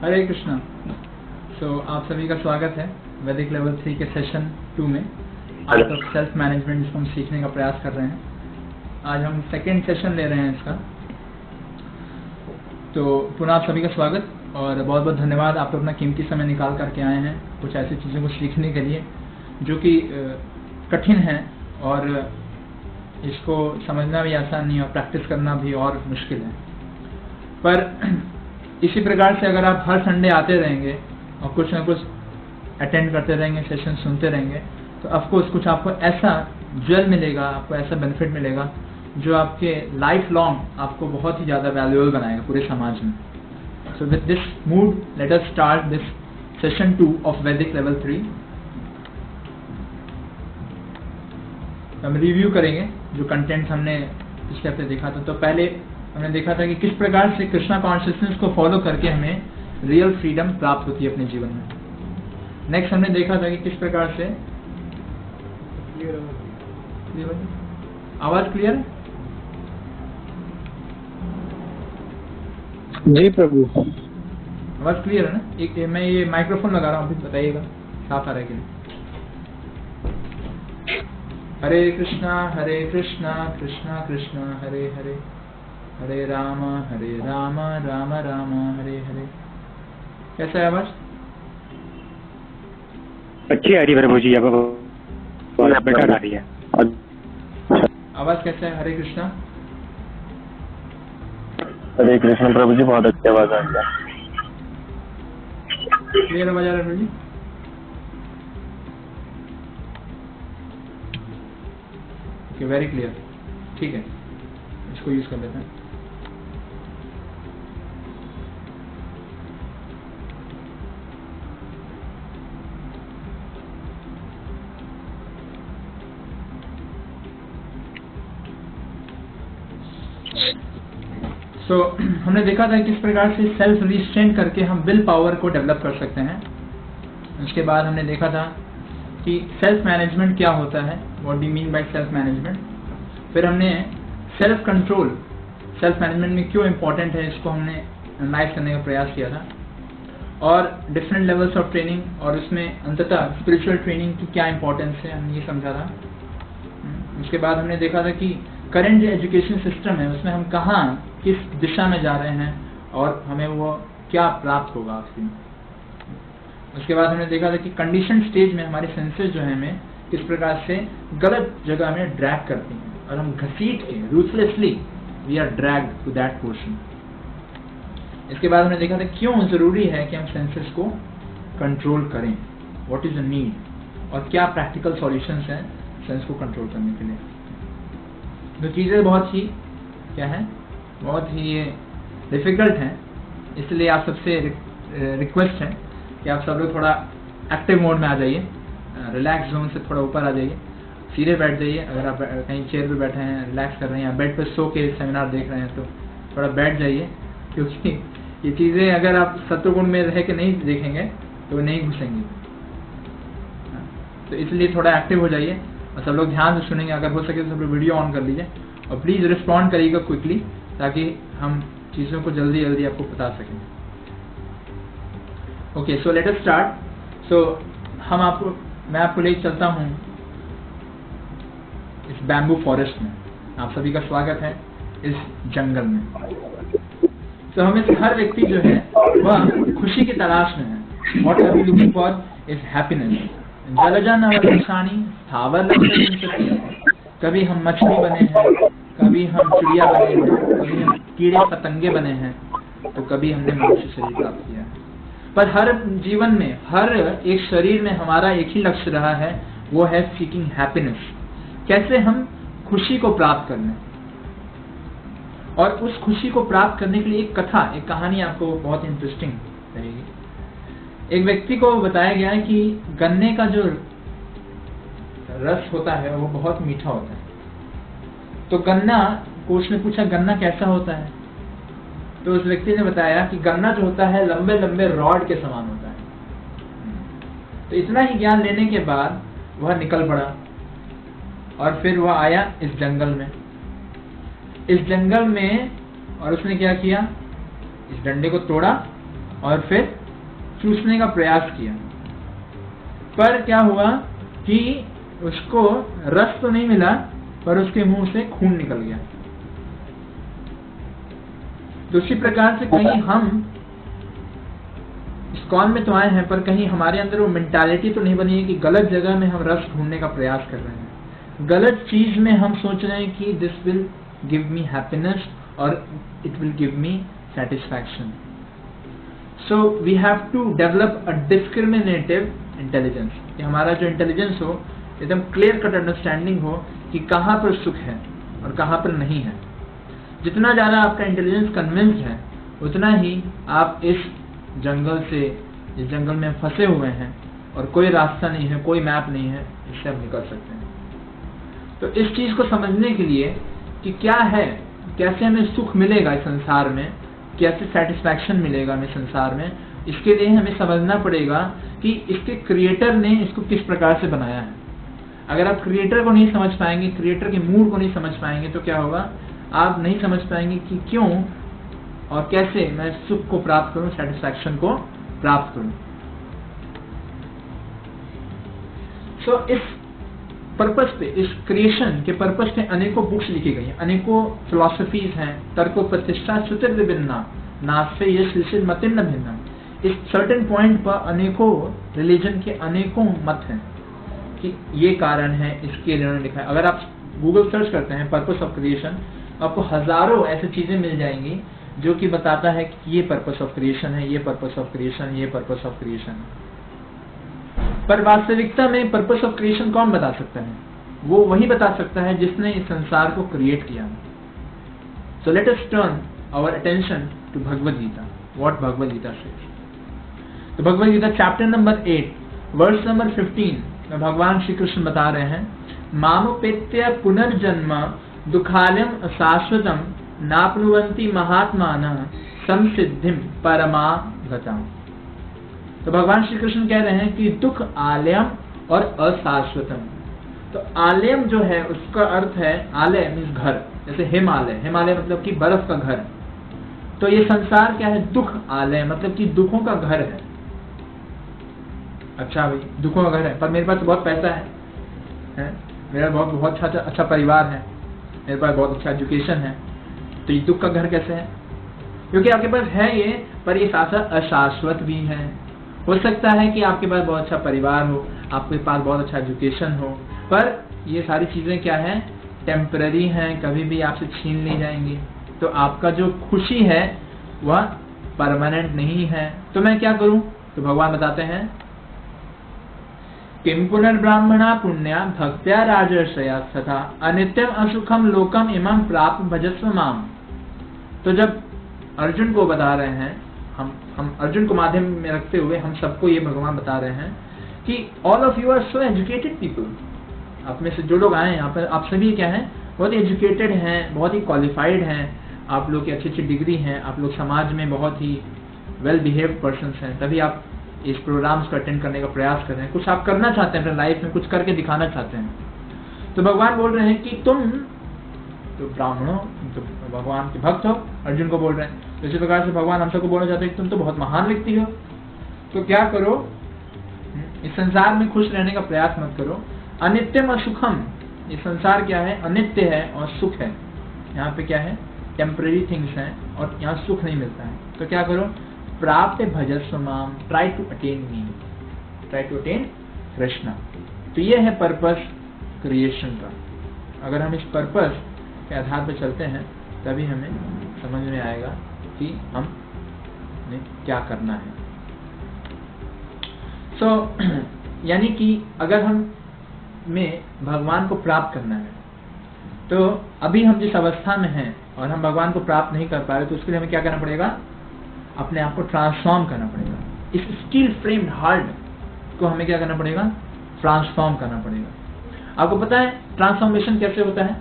हरे कृष्णा। आप सभी का स्वागत है वैदिक लेवल 3 के सेशन 2 में। आर्ट ऑफ सेल्फ मैनेजमेंट जिसको हम सीखने का प्रयास कर रहे हैं। आज हम सेकेंड सेशन ले रहे हैं इसका। तो पुनः आप सभी का स्वागत और बहुत बहुत धन्यवाद। आप अपना कीमती समय निकाल करके आए हैं कुछ ऐसी चीज़ों को सीखने के लिए जो कि कठिन है और इसको समझना भी आसान नहीं और प्रैक्टिस करना भी और मुश्किल है। पर इसी प्रकार से अगर आप हर संडे आते रहेंगे और कुछ ना कुछ अटेंड करते रहेंगे, सेशन सुनते रहेंगे, तो ऑफकोर्स कुछ आपको ऐसा ज्वेल मिलेगा, आपको ऐसा बेनिफिट मिलेगा जो आपके लाइफ लॉन्ग आपको बहुत ही ज़्यादा वैल्यूएबल बनाएगा पूरे समाज में। So with this mood let us start this session 2 of वैदिक लेवल 3। हम रिव्यू करेंगे जो कंटेंट हमने पिछले हफ्ते देखा था। तो पहले हमने देखा था कि किस प्रकार से कृष्णा कॉन्शियसनेस को फॉलो करके हमें रियल फ्रीडम प्राप्त होती है अपने जीवन में। नेक्स्ट हमने देखा था कि किस प्रकार से आवाज क्लियर है? जी प्रभु, आवाज क्लियर है ना? एक मैं ये माइक्रोफोन लगा रहा हूँ, फिर बताइएगा साफ आ रहा है कि नहीं। हरे कृष्णा कृष्णा कृष्णा हरे हरे, हरे राम राम राम हरे हरे। कैसा है आवाज? अच्छी आ रही प्रभु जी। अब बेटर आ रही है। आवाज कैसा है? हरे कृष्णा प्रभु जी, बहुत अच्छी आवाज आ रही है। क्लियर आवाज आ रहा है Prabhu ji? Okay, very clear. ठीक है, इसको यूज कर लेते हैं। हमने देखा था किस प्रकार से सेल्फ रिस्ट्रेन करके हम विल पावर को डेवलप कर सकते हैं। उसके बाद हमने देखा था कि सेल्फ मैनेजमेंट क्या होता है, what do mean by self management. फिर हमने सेल्फ कंट्रोल, सेल्फ मैनेजमेंट में क्यों इम्पोर्टेंट है, इसको हमने एनालाइज करने का प्रयास किया था। और डिफरेंट लेवल्स ऑफ ट्रेनिंग और उसमें अंततः स्पिरिचुअल ट्रेनिंग की क्या इम्पोर्टेंस है, हमने ये समझा था। उसके बाद हमने देखा था कि करंट जो एजुकेशन सिस्टम है उसमें हम कहाँ किस दिशा में जा रहे हैं और हमें वो क्या प्राप्त होगा आखिर में। उसके बाद हमने देखा था कि कंडीशन स्टेज में हमारे सेंसेस जो है हमें किस प्रकार से गलत जगह में ड्रैग करती हैं और हम घसीट के ruthlessly we are dragged to that portion. इसके बाद हमने देखा था क्यों जरूरी है कि हम सेंसेस को कंट्रोल करें, व्हाट इज द नीड और क्या प्रैक्टिकल सॉल्यूशंस हैं सेंस को कंट्रोल करने के लिए। जो चीज़ें बहुत ही क्या है, बहुत ही डिफिकल्ट हैं, इसलिए आप सबसे रिक्वेस्ट है कि आप सब लोग थोड़ा एक्टिव मोड में आ जाइए, रिलैक्स जोन से थोड़ा ऊपर आ जाइए, सीधे बैठ जाइए। अगर आप कहीं चेयर पे बैठे हैं, रिलैक्स कर रहे हैं या बेड पे सो के सेमिनार देख रहे हैं तो थोड़ा बैठ जाइए, क्योंकि ये चीज़ें अगर आप सत्वगुण में रह के नहीं देखेंगे तो नहीं घुसेंगी। तो इसलिए थोड़ा एक्टिव हो जाइए और सब लोग ध्यान से सुनेंगे। अगर हो सके तो सब लोग वीडियो ऑन कर लीजिए और प्लीज़ रिस्पॉन्ड करिएगा क्विकली, ताकि हम चीज़ों को जल्दी जल्दी आपको बता सकें। ओके, सो लेट अस स्टार्ट। मैं आपको ले चलता हूँ इस बैम्बू फॉरेस्ट में। आप सभी का स्वागत है इस जंगल में। हमें से हर व्यक्ति जो है वह खुशी की तलाश में है। What are we looking for is happiness. जलजा नवरसानी स्थावर लक्ष्य। कभी हम मछली बने हैं, कभी हम चिड़िया बने हैं, कभी हम कीड़े पतंगे बने हैं, तो कभी हमने मनुष्य शरीर प्राप्त किया है। पर हर जीवन में, हर एक शरीर में हमारा एक ही लक्ष्य रहा है, वो है सीकिंग हैप्पीनेस। कैसे हम खुशी को प्राप्त कर लें। और उस खुशी को प्राप्त करने के लिए एक कहानी आपको बहुत इंटरेस्टिंग रहेगी। एक व्यक्ति को बताया गया है कि गन्ने का जो रस होता है वो बहुत मीठा होता है। तो गन्ना को उसने पूछा, गन्ना कैसा होता है? तो उस व्यक्ति ने बताया कि गन्ना जो होता है लंबे लंबे रॉड के समान होता है। तो इतना ही ज्ञान लेने के बाद वह निकल पड़ा और फिर वह आया इस जंगल में। और उसने क्या किया, इस डंडे को तोड़ा और फिर चूसने का प्रयास किया, पर क्या हुआ कि उसको रस तो नहीं मिला, पर उसके मुंह से खून निकल गया। तो उसी प्रकार से कहीं हम इस्कॉन में तो आए हैं, पर कहीं हमारे अंदर वो मेंटालिटी तो नहीं बनी है कि गलत जगह में हम रस ढूंढने का प्रयास कर रहे हैं, गलत चीज में हम सोच रहे हैं कि this will give me happiness और it will give me satisfaction. So we have to develop a discriminative intelligence, कि हमारा जो इंटेलिजेंस हो एकदम क्लियर कट अंडरस्टैंडिंग हो कि कहाँ पर सुख है और कहाँ पर नहीं है। जितना ज्यादा आपका इंटेलिजेंस कन्विंस्ड है, उतना ही आप इस जंगल में फंसे हुए हैं और कोई रास्ता नहीं है, कोई मैप नहीं है, इससे आप निकल सकते हैं। तो इस चीज को समझने के लिए कि क्या है, कैसे हमें सुख मिलेगा इस संसार में, कैसे सेटिस्फैक्शन मिलेगा हमें संसार में, इसके लिए हमें समझना पड़ेगा कि इसके क्रिएटर ने इसको किस प्रकार से बनाया है। अगर आप क्रिएटर को नहीं समझ पाएंगे, क्रिएटर के मूड को नहीं समझ पाएंगे, तो क्या होगा, आप नहीं समझ पाएंगे कि क्यों और कैसे मैं सुख को प्राप्त करूं, सेटिस्फैक्शन को प्राप्त करूं। सो इस पर्पस पे, इस क्रिएशन के पर्पस पे अनेकों बुक्स लिखी गई हैं, अनेकों फिलॉसफीज हैं। तर्को प्रतिष्ठा श्रुतिर्विभिन्ना नास्ते ये सिलसिल मतिन न भिन्ना। इस सर्टेन पॉइंट पर अनेकों रिलीजन के अनेकों मत हैं कि ये कारण है, इसके लिए उन्होंने लिखा है। अगर आप गूगल सर्च करते हैं पर्पस ऑफ क्रिएशन, आपको हजारों ऐसी चीजें मिल जाएंगी जो कि बताता है कि ये पर्पस ऑफ क्रिएशन है, ये पर्पस ऑफ क्रिएशन, ये पर्पस ऑफ क्रिएशन है। पर वास्तविकता में पर्पस ऑफ क्रिएशन कौन बता सकता है? वो वही बता सकता है जिसने इस संसार को क्रिएट किया। So let us turn our attention to Bhagavad Gita, what Bhagavad Gita says. तो Bhagavad Gita chapter number 8 verse number 15 में भगवान श्री कृष्ण बता रहे हैं, मामुपेत्य पुनर्जन्म दुखालयम अशाश्वतम नाप्नुवन्ति महात्मानः संसिद्धिम परमागतम्। तो भगवान श्री कृष्ण कह रहे हैं कि दुख आलयम और अशाश्वतम। तो आलयम जो है उसका अर्थ है, आलय मीन्स घर, जैसे हिमालय, हिमालय मतलब कि बर्फ का घर। तो ये संसार क्या है, दुख आलय मतलब कि दुखों का घर है। अच्छा भाई, दुखों का घर है, पर मेरे पास तो बहुत पैसा है? मेरा बहुत अच्छा परिवार है, मेरे पास बहुत अच्छा एजुकेशन है, तो ये दुख का घर कैसे है? क्योंकि आपके पास है ये, पर ये साथ साथ अशाश्वत भी है। हो सकता है कि आपके पास बहुत अच्छा परिवार हो, आपके पास बहुत अच्छा एजुकेशन हो, पर ये सारी चीजें क्या है, टेम्पररी हैं, कभी भी आपसे छीन ली जाएंगी। तो आपका जो खुशी है वह परमानेंट नहीं है। तो मैं क्या करूं? तो भगवान बताते हैं, किम पुनर्ब्राह्मणा पुण्या भक्त्या राजर्षया तथा अनित्यम असुखम लोकम इमं प्राप्त भजस्व माम। तो जब अर्जुन को बता रहे हैं, हम अर्जुन को माध्यम में रखते हुए हम सबको ये भगवान बता रहे हैं कि all of you are so educated people. आप में से जो लोग आए हैं यहाँ पर, आप सभी क्या हैं, बहुत ही एजुकेटेड हैं, बहुत ही क्वालिफाइड हैं, आप लोग की अच्छी अच्छी डिग्री हैं, आप लोग समाज में बहुत ही वेल बिहेव्ड पर्सन्स हैं, तभी आप इस प्रोग्राम्स को अटेंड करने का प्रयास कर रहे हैं, कुछ आप करना चाहते हैं अपने लाइफ में, कुछ करके दिखाना चाहते हैं। तो भगवान बोल रहे हैं कि तुम तो ब्राह्मण हो, तो भगवान के भक्त हो, अर्जुन को बोल रहे हैं। तो इसी प्रकार से भगवान हम सबको बोलना चाहते हैं कि तुम तो बहुत महान व्यक्ति हो, तो क्या करो, इस संसार में खुश रहने का प्रयास मत करो। अनित्यम असुखम, ये संसार क्या है, अनित्य है और सुख है। यहाँ पे क्या है, टेम्पररी थिंग्स हैं और यहाँ सुख नहीं मिलता है। तो क्या करो, प्राप्त भजस्व माम, try to attain me, try to attain Krishna. तो ये है पर्पस क्रिएशन का। अगर हम इस पर्पस के आधार पर चलते हैं तभी हमें समझ में आएगा कि हमें क्या करना है। यानी कि अगर हम में भगवान को प्राप्त करना है, तो अभी हम जिस अवस्था में हैं और हम भगवान को प्राप्त नहीं कर पा रहे, तो उसके लिए हमें क्या करना पड़ेगा, अपने आप को ट्रांसफॉर्म करना पड़ेगा। इस स्टील फ्रेम्ड हार्ट को हमें क्या करना पड़ेगा, ट्रांसफॉर्म करना पड़ेगा। आपको पता है ट्रांसफॉर्मेशन कैसे होता है?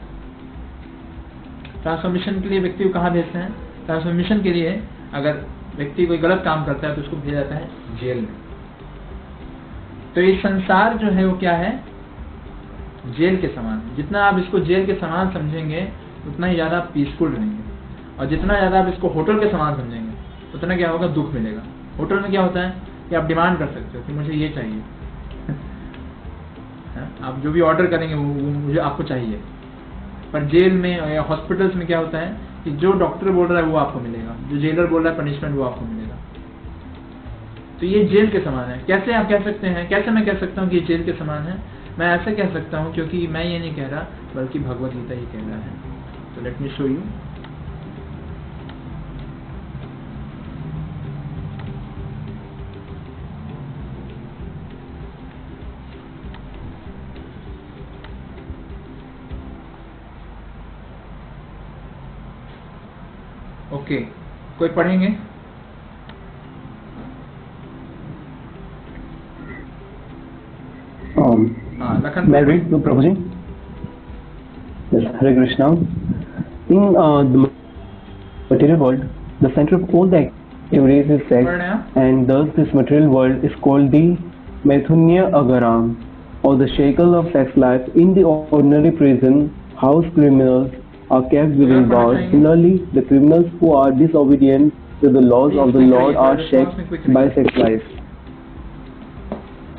ट्रांसफॉर्मेशन के लिए व्यक्ति को कहाँ भेजते हैं? ट्रांसफॉर्मेशन के लिए अगर व्यक्ति कोई गलत काम करता है तो उसको भेजा जाता है जेल में। तो ये संसार जो है वो क्या है, जेल के समान। जितना आप इसको जेल के समान समझेंगे उतना ही ज्यादा पीसफुल रहेंगे, और जितना ज्यादा आप इसको होटल के समान समझेंगे उतना क्या होगा, दुख मिलेगा। होटल में क्या होता है कि आप डिमांड कर सकते हो कि मुझे ये चाहिए आप जो भी ऑर्डर करेंगे वो मुझे आपको चाहिए। पर जेल में या हॉस्पिटल्स में क्या होता है कि जो डॉक्टर बोल रहा है वो आपको मिलेगा, जो जेलर बोल रहा है पनिशमेंट वो आपको मिलेगा। तो ये जेल के समान है। कैसे आप कह सकते हैं, कैसे मैं कह सकता हूँ कि ये जेल के समान है? मैं ऐसे कह सकता हूँ क्योंकि मैं ये नहीं कह रहा बल्कि भगवत गीता ये कह रहा है। तो let me show you. Okay, कोई पढ़ेंगे? Lakhan May I read to Prabhuji? Yes, Hare Krishna. In the material world, the center of all the activities is sex, पढ़ रहे हैं आप? and thus this material world is called the Maithunya Agaram, or the shackle of sex life. In the ordinary prison, house criminals are kept within bars. Similarly, the criminals who are disobedient to the laws of the Lord are shackled by sex life.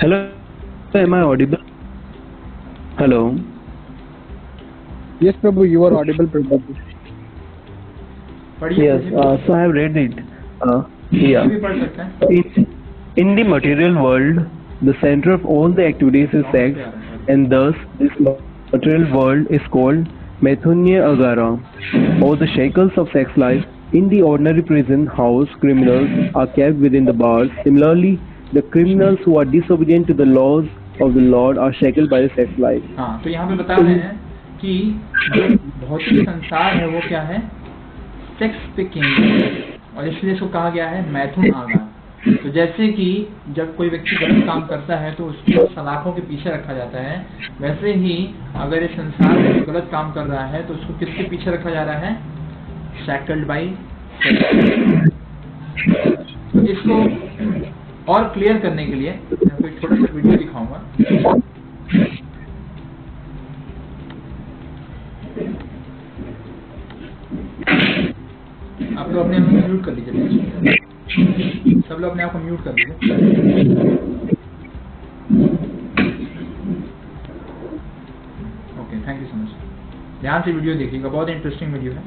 Hello, am I audible? Hello. Yes, Prabhu, you are audible, Prabhu. पढ़िए। Yes, so I have read it. ये Yeah. भी पढ़ सकते हैं। In the material world, the center of all the activities is sex, and thus this material world is called Maithunya Agara, or the shackles of sex life. In the ordinary prison house, criminals are kept within the bars. Similarly, the criminals who are disobedient to the laws of the Lord are shackled by the sex life. हाँ, तो यहाँ पे बता रहे हैं कि जो भौतिक संसार है वो क्या है, सेक्स पे केंद्रित है, और इसलिए इसको कहा गया है मैथुन आगार। तो जैसे कि जब कोई व्यक्ति गलत काम करता है तो उसको सलाखों के पीछे रखा जाता है, वैसे ही अगर इस संसार में कोई गलत काम कर रहा है तो उसको किसके पीछे रखा जा रहा है? Shackled by. तो इसको और क्लियर करने के लिए मैं आपको एक छोटा सा वीडियो दिखाऊंगा। आप लोग अपने आप को म्यूट कर लीजिए, सब लोग अपने आप को म्यूट कर लीजिए। Okay, thank you so much. ध्यान से वीडियो देखिएगा, बहुत इंटरेस्टिंग वीडियो है।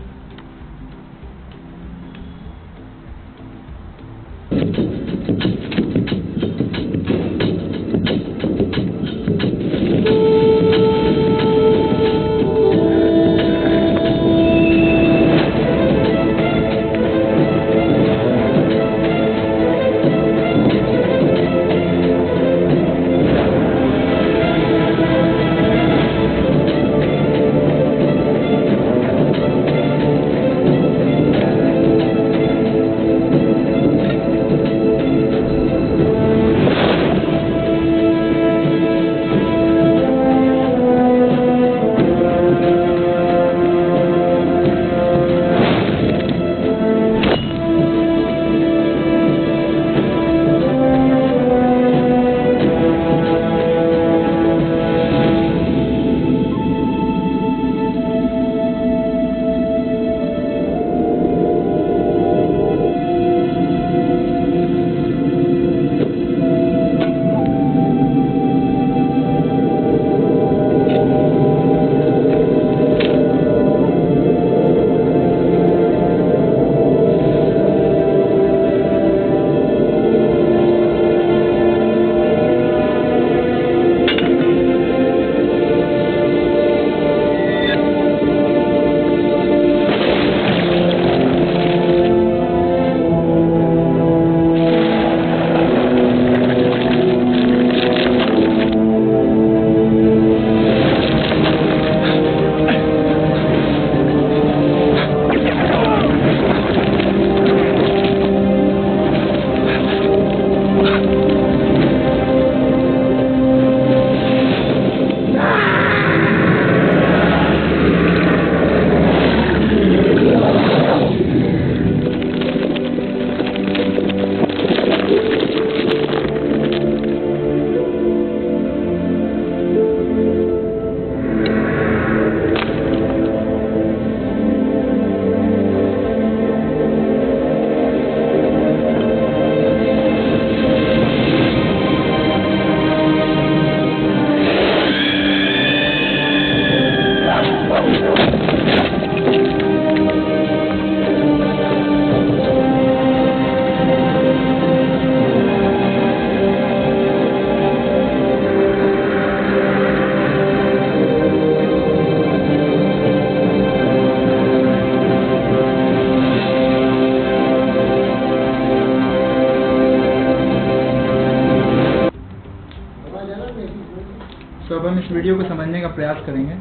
हम इस वीडियो को समझने का प्रयास करेंगे।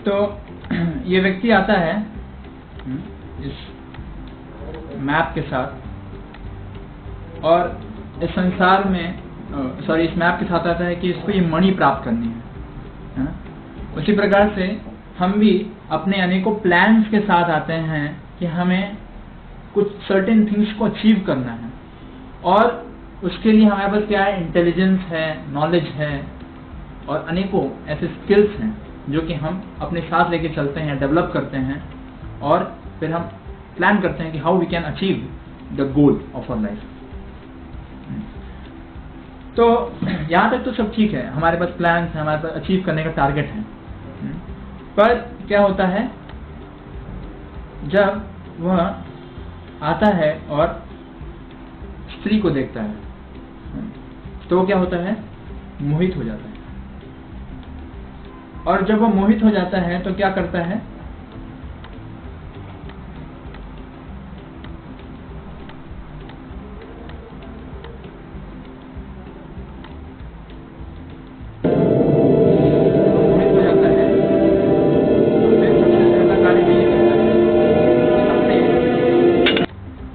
तो ये व्यक्ति आता है इस मैप के साथ और इस संसार में इस मैप के साथ आता है कि इसको ये मणि प्राप्त करनी है ना? उसी प्रकार से हम भी अपने अनेकों प्लान्स के साथ आते हैं कि हमें कुछ सर्टेन थिंग्स को अचीव करना है और उसके लिए हमारे पास क्या है, इंटेलिजेंस है, नॉलेज है और अनेकों ऐसे स्किल्स हैं जो कि हम अपने साथ लेके चलते हैं, डेवलप करते हैं और फिर हम प्लान करते हैं कि how we can achieve the goal of our life. तो यहाँ तक तो सब ठीक है, हमारे पास प्लान्स हैं, हमारे पास अचीव करने का टारगेट है। पर क्या होता है जब वह आता है और स्त्री को देखता है तो क्या होता है, मोहित हो जाता है। और जब वह मोहित हो जाता है तो क्या करता है,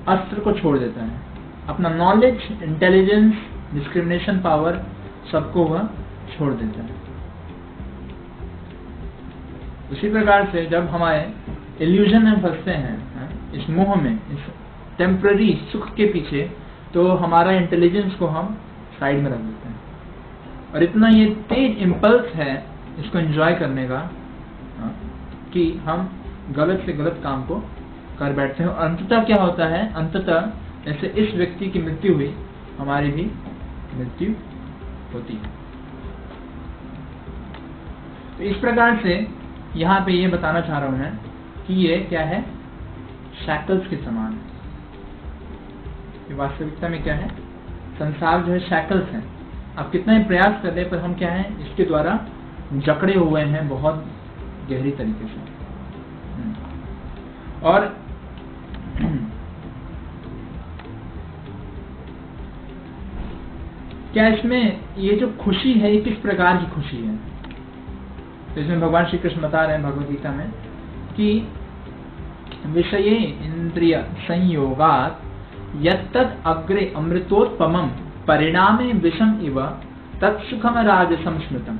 अस्त्र को छोड़ देता है, अपना नॉलेज, इंटेलिजेंस, डिस्क्रिमिनेशन पावर सबको वह छोड़ देता है। उसी प्रकार से जब हमारे इल्यूजन में फंसते हैं, इस मोह में, इस टेम्पररी सुख के पीछे, तो हमारा इंटेलिजेंस को हम साइड में रख देते हैं और इतना ये तेज इम्पल्स है इसको एंजॉय करने का कि हम गलत से गलत काम को कर बैठते हैं। और अंततः क्या होता है, अंततः जैसे इस व्यक्ति की मृत्यु हुई, हमारी भी मृत्यु होती है। तो इस प्रकार से यहाँ पे ये बताना चाह रहा हूं मैं कि ये क्या है, शैकल्स के समान है। ये वास्तविकता में क्या है, संसार जो है शैकल्स है। आप कितना ही प्रयास कर ले पर हम क्या है, इसके द्वारा जकड़े हुए हैं बहुत गहरी तरीके से। और क्या इसमें ये जो खुशी है ये किस प्रकार की खुशी है, तो इसमें भगवान श्री कृष्ण बता रहे हैं भगवद गीता में कि विषये इंद्रिय संयोगात यत्तद अग्रे अमृतोत्पमम परिणामे विषम इव तत्सुखम राजसम स्मृतम।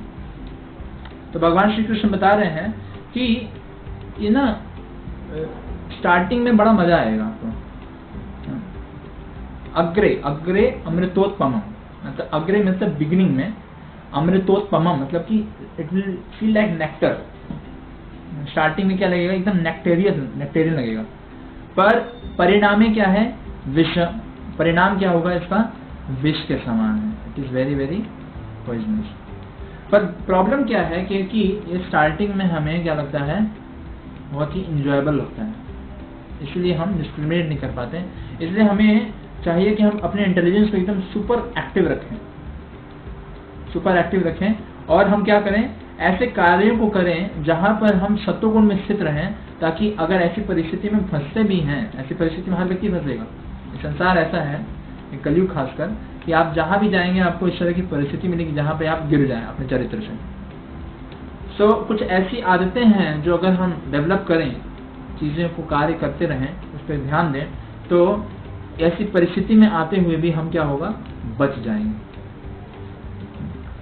तो भगवान श्री कृष्ण बता रहे हैं कि ये ना स्टार्टिंग में बड़ा मजा आएगा आपको। अग्रे अग्रे अमृतोत्पमम मतलब अग्रे मतलब बिगिनिंग में, अमृतोत्पमम मतलब कि it will feel like nectar. Starting में क्या लगेगा, एकदम नेक्टेरियन लगेगा। पर परिणाम क्या है, विष। परिणाम क्या होगा इसका, विष के समान है। It is very very poisonous. पर प्रॉब्लम क्या है कि ये स्टार्टिंग में हमें क्या लगता है, बहुत ही इंजॉयबल लगता है, इसलिए हम डिस्क्रिमिनेट नहीं कर पाते। इसलिए हमें चाहिए कि हम अपने इंटेलिजेंस को एकदम सुपर एक्टिव रखें और हम क्या करें, ऐसे कार्यों को करें जहां पर हम सत्वगुण में स्थित रहें, ताकि अगर ऐसी परिस्थिति में फंसते भी हैं, ऐसी परिस्थिति में हर व्यक्ति फंसेगा, संसार ऐसा है, कलयुग खासकर, कि आप जहां भी जाएंगे आपको इस तरह की परिस्थिति मिलेगी जहां पे आप गिर जाएं अपने चरित्र से। कुछ ऐसी आदतें हैं जो अगर हम डेवलप करें, चीजें को कार्य करते रहें, उस पर ध्यान दें, तो ऐसी परिस्थिति में आते हुए भी हम क्या होगा, बच जाएंगे।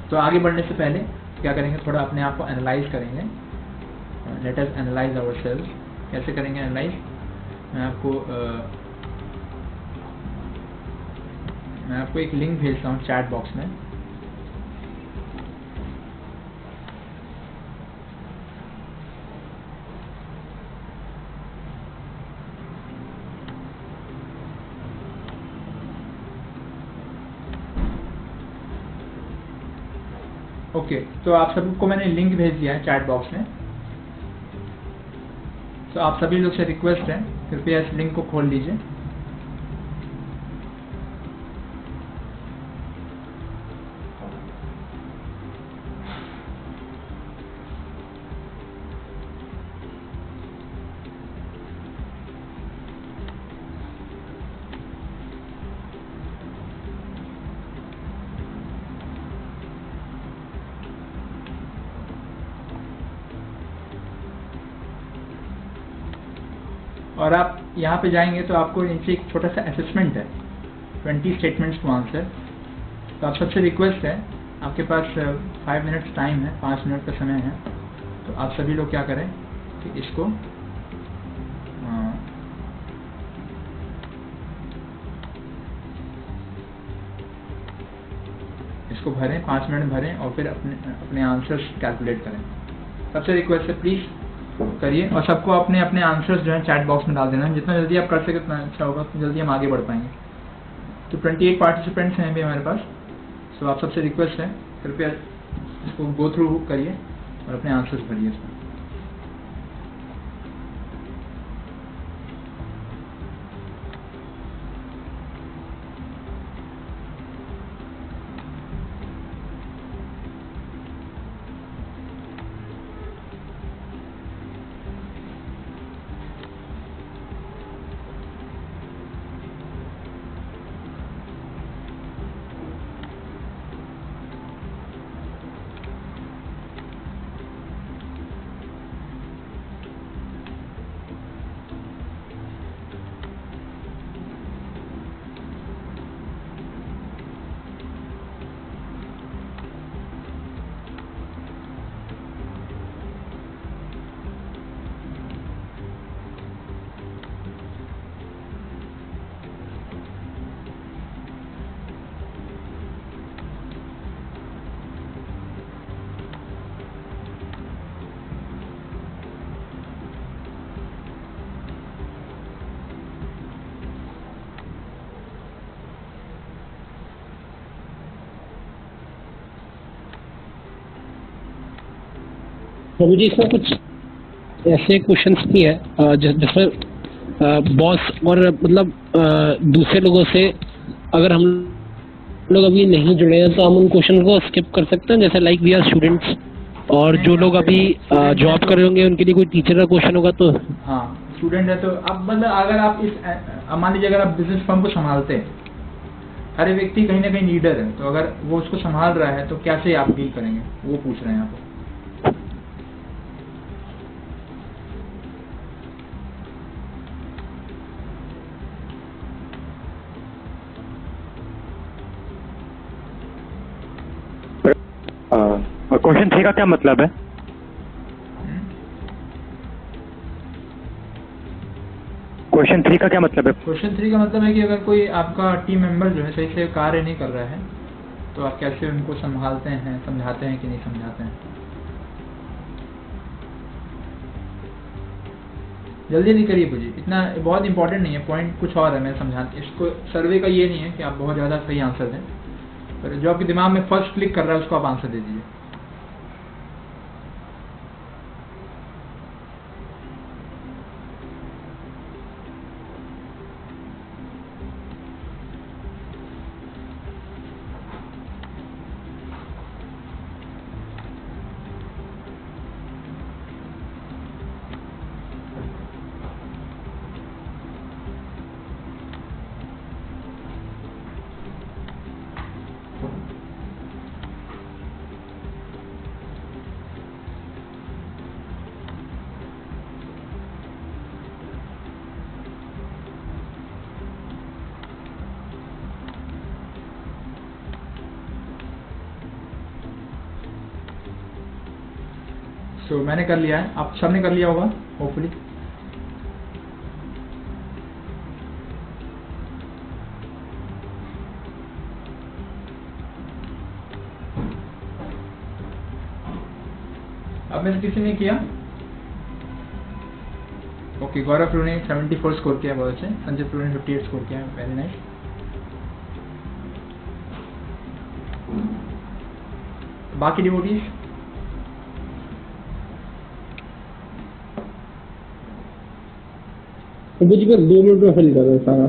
तो आगे बढ़ने से पहले क्या करेंगे, थोड़ा अपने आप को एनालाइज करेंगे। Let us analyse ourselves. कैसे करेंगे एनालाइज, मैं आपको एक लिंक भेजता हूँ चैट बॉक्स में। ओके, तो आप सबको मैंने लिंक भेज दिया है चैट बॉक्स में। तो आप सभी लोग से रिक्वेस्ट है, कृपया इस लिंक को खोल लीजिए। और आप यहाँ पे जाएंगे तो आपको नीचे एक छोटा सा असेसमेंट है, 20 स्टेटमेंट्स टू आंसर। तो आप सबसे रिक्वेस्ट है, आपके पास 5 मिनट्स टाइम है, 5 मिनट का समय है, तो आप सभी लोग क्या करें कि इसको भरें, 5 मिनट भरें और फिर अपने आंसर्स कैलकुलेट करें। सबसे रिक्वेस्ट है प्लीज़ करिए, और सबको अपने अपने आंसर्स जो है चैट बॉक्स में डाल देना। जितना जल्दी आप कर सके उतना अच्छा होगा, तो जल्दी हम आगे बढ़ पाएंगे। तो 28 पार्टिसिपेंट्स हैं अभी हमारे पास। सो आप सबसे रिक्वेस्ट है, कृपया इसको गो थ्रू करिए और अपने आंसर्स भरिए इसमें। प्रभु जी, इसमें कुछ ऐसे क्वेश्चंस भी है जिसमें बॉस और मतलब दूसरे लोगों से अगर हम लोग अभी नहीं जुड़े हैं तो हम उन क्वेश्चन को स्किप कर सकते हैं, जैसे लाइक वी आर स्टूडेंट्स, और जो लोग अभी जॉब कर रहे होंगे उनके लिए कोई टीचर का क्वेश्चन होगा तो। हाँ, स्टूडेंट है तो अब मतलब अगर आप मान लीजिए अगर आप बिजनेस फर्म को संभालते हैं, हर व्यक्ति कहीं ना कहीं लीडर है, तो अगर वो उसको संभाल रहा है तो कैसे आप डील करेंगे, वो पूछ रहे हैं आपको। क्वेश्चन 3 का क्या मतलब है? क्वेश्चन 3 का क्या मतलब है? क्वेश्चन 3 का मतलब है कि अगर कोई आपका टीम मेंबर जो है सही से कार्य नहीं कर रहा है तो आप कैसे उनको संभालते हैं, समझाते हैं कि नहीं समझाते हैं। जल्दी नहीं करिए पूजी, इतना बहुत इंपॉर्टेंट नहीं है, पॉइंट कुछ और है। मैं समझाते, इसको सर्वे का ये नहीं है कि आप बहुत ज़्यादा सही आंसर दें, पर जो आपके दिमाग में फर्स्ट क्लिक कर रहा है उसको आप आंसर दे दीजिए। सो मैंने कर लिया है, आप सबने कर लिया होगा होपफुली। अब में से किसी ने किया? ओके, गौरव प्रू ने 74 स्कोर किया, बहुत अच्छे। संजय प्रू ने 58 स्कोर किया, वेरी नाइस। बाकी डिवोटीज? मुझे बस 2 मिनट में फिल कर रहा सारा।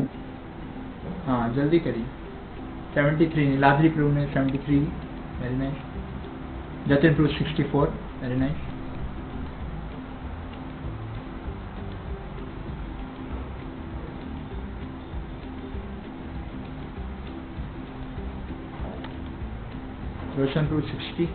हाँ जल्दी करिए। 73 ने लादरी प्रू ने 73, वेरी नाइस। जतिन प्रू 64, वेरी नाइस। रोशन प्रू 60।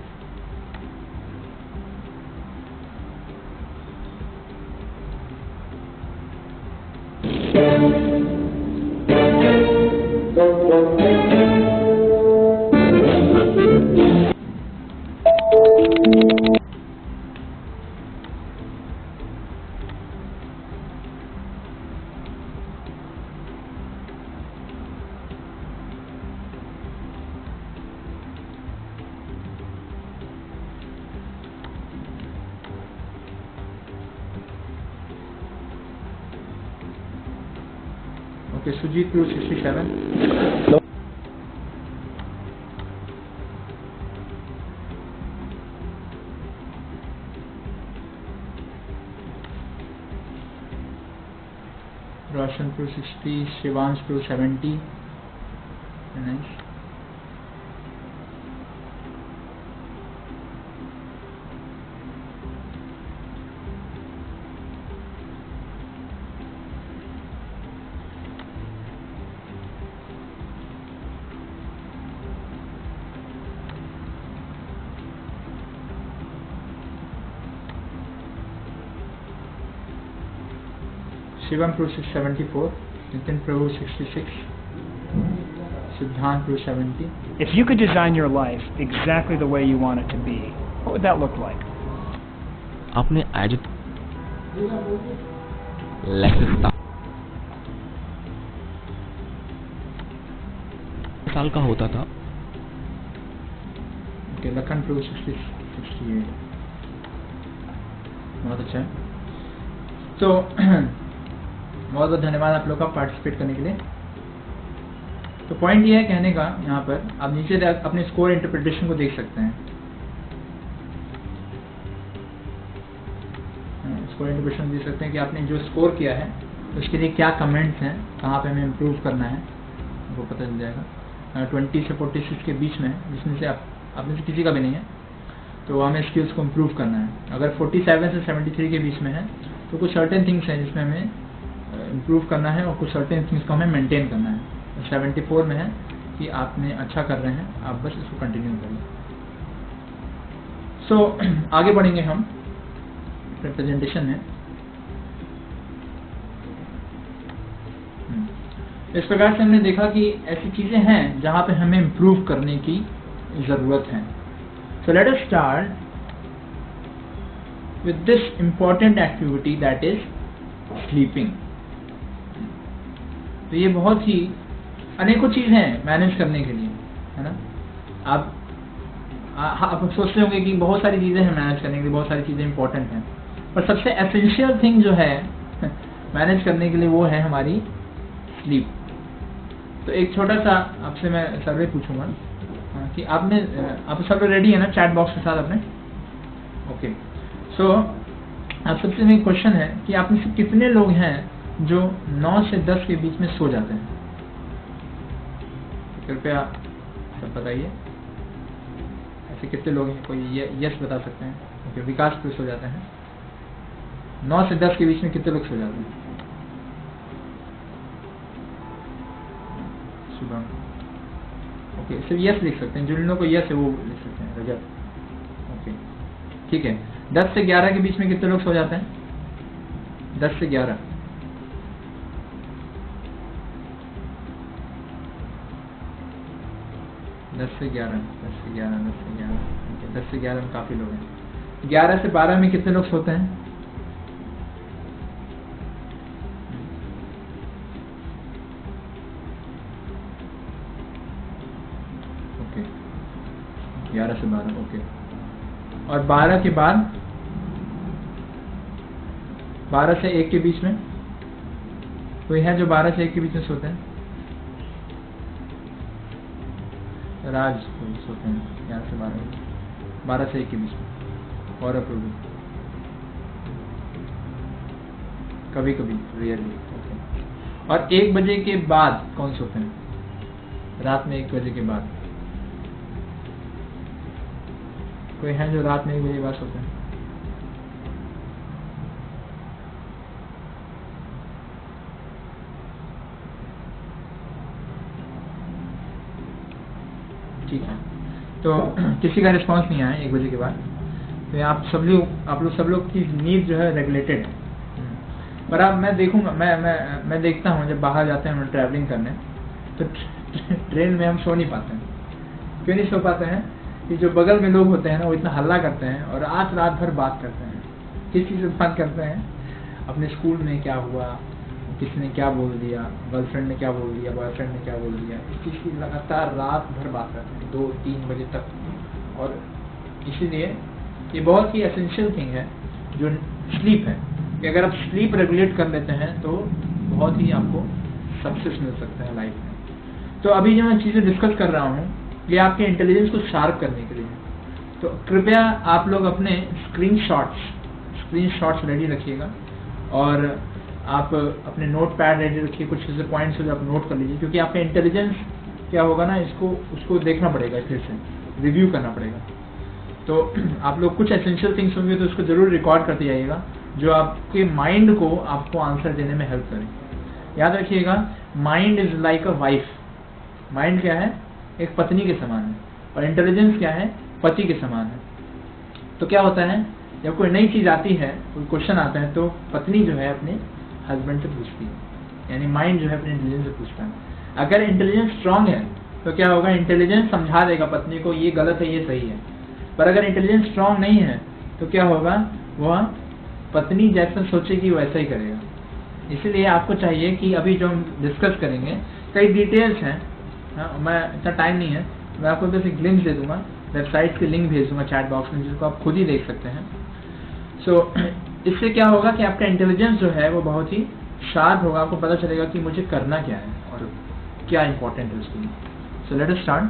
ओके, सुजीत प्रो 67। रोशन प्रो 60, शिवांश प्रो 70। नाइस। शिवम प्रो 674, नितिन प्रभु 66, सिद्धांत प्रो 70। If you could design your life exactly the way you want it to be, what would that look like? आपने आज लेक्सा साल का होता था। Okay, Lakhan pro 68। बहुत अच्छा है। तो बहुत बहुत धन्यवाद आप लोग का पार्टिसिपेट करने के लिए। तो पॉइंट ये है कहने का, यहाँ पर आप नीचे अपने स्कोर इंटरप्रिटेशन को देख सकते हैं। स्कोर इंटरप्रिटेशन देख सकते हैं कि आपने जो स्कोर किया है उसके लिए क्या कमेंट्स हैं, कहाँ पे हमें इम्प्रूव करना है, वो पता चल जाएगा। 20 से 46 के बीच में, जिसमें से आप में से किसी का भी नहीं है, तो हमें स्किल्स को इम्प्रूव करना है। अगर 47 से 73 के बीच में है तो कुछ सर्टेन थिंग्स हैं जिसमें हमें इम्प्रूव करना है और कुछ सर्टेन थिंग्स को हमें मेंटेन करना है। 74 में है कि आपने अच्छा कर रहे हैं, आप बस इसको कंटिन्यू करिए। सो आगे बढ़ेंगे हम प्रेजेंटेशन में। इस प्रकार से हमने देखा कि ऐसी चीजें हैं जहां पे हमें इम्प्रूव करने की जरूरत है। सो let us start with this important activity that is sleeping. तो ये बहुत ही अनेकों चीज हैं मैनेज करने के लिए, है ना। आप सोचते होंगे कि बहुत सारी चीजें हैं मैनेज करने के लिए, बहुत सारी चीजें इंपॉर्टेंट हैं, पर सबसे एसेंशियल थिंग जो है मैनेज करने के लिए वो है हमारी स्लीप। तो एक छोटा सा आपसे मैं सर्वे पूछूंगा कि आप सब रेडी है ना चैट बॉक्स के साथ अपने? ओके, सो आप सबसे मेरा क्वेश्चन है कि आप में से कितने लोग हैं जो 9 से 10 के बीच में सो जाते हैं? कृपया सब बताइए, ऐसे कितने लोग हैं? कोई यस बता सकते हैं? ओके, विकास पे सो जाते हैं। 9 से 10 के बीच में कितने लोग सो जाते हैं? शुभम, ओके, सिर्फ यस लिख सकते हैं, जिन लोगों को यस है वो लिख सकते हैं। रजत, ओके, ठीक है। 10 से 11 के बीच में कितने लोग सो जाते हैं? 10 से 11, 10 से 11, 10 से 11, 10 से 11, 10 से 11 में काफी लोग हैं। 11 से 12 में कितने लोग सोते हैं? ओके, 11 से 12, ओके। और 12 के बाद 12 से 1 के बीच में कोई है जो 12 से 1 के बीच में सोते हैं? राज सोते हैं 11 से 12, 12 से 1 के बीच में। और अप्रूव कभी कभी, रियरली, ओके। और 1 बजे के बाद कौन सोते हैं? रात में 1 बजे के बाद कोई है जो रात में 1 बजे के बाद सोते हैं? ठीक है, तो किसी का रिस्पांस नहीं आया 1 बजे के बाद। तो आप सब लोग की नीड जो है रेगुलेटेड है। पर अब मैं देखूंगा, मैं देखता हूँ जब बाहर जाते हैं हम ट्रैवलिंग करने, तो ट्रेन में हम सो नहीं पाते हैं। क्यों नहीं सो पाते हैं? कि जो बगल में लोग होते हैं ना, वो इतना हल्ला करते हैं और रात भर बात करते हैं। किस चीज़ से बात करते हैं? अपने स्कूल में क्या हुआ, किसी ने क्या बोल दिया, गर्लफ्रेंड ने क्या बोल दिया, बॉयफ्रेंड ने क्या बोल दिया, इस चीज़ की लगातार रात भर बात करते हैं 2-3 बजे तक। और इसीलिए ये बहुत ही एसेंशियल थिंग है जो स्लीप है, कि अगर आप स्लीप रेगुलेट कर लेते हैं तो बहुत ही आपको सक्सेस मिल सकता है लाइफ में। तो अभी जो मैं चीज़ें डिस्कस कर रहा हूँ ये आपके इंटेलिजेंस को शार्प करने के लिए है। तो कृपया आप लोग अपने स्क्रीनशॉट्स रेडी रखिएगा और आप अपने नोट पैड रेडी रखिए, कुछ ऐसे पॉइंट्स जो आप नोट कर लीजिए, क्योंकि आपका इंटेलिजेंस क्या होगा ना, उसको देखना पड़ेगा, फिर से रिव्यू करना पड़ेगा। तो आप लोग कुछ एसेंशियल थिंग्स होंगे तो उसको जरूर रिकॉर्ड करते जाइएगा जो आपके माइंड को आपको आंसर देने में हेल्प करे। याद रखिएगा, mind is like a wife. Mind क्या है? एक पत्नी के समान है, और इंटेलिजेंस क्या है? पति के समान है। तो क्या होता है, जब कोई नई चीज आती है, कोई क्वेश्चन आता है, तो पत्नी जो है अपने हस्बैंड से पूछती है, यानी माइंड जो है अपने इंटेलिजेंस से पूछता है। अगर इंटेलिजेंस स्ट्रांग है तो क्या होगा, इंटेलिजेंस समझा देगा पत्नी को ये गलत है ये सही है। पर अगर इंटेलिजेंस स्ट्रांग नहीं है तो क्या होगा, वह पत्नी जैसा सोचेगी वैसा ही करेगा। इसीलिए आपको चाहिए कि अभी जो हम डिस्कस करेंगे कई डिटेल्स हैं, मैं इतना टाइम नहीं है, मैं आपको बस एक लिंक दे दूंगा, वेबसाइट के लिंक भेज दूंगा चैट बॉक्स में, जिसको आप खुद ही देख सकते हैं। सो इससे क्या होगा कि आपका इंटेलिजेंस जो है वो बहुत ही शार्प होगा, आपको पता चलेगा कि मुझे करना क्या है और क्या इंपॉर्टेंट है उसके लिए। सो लेट अस स्टार्ट।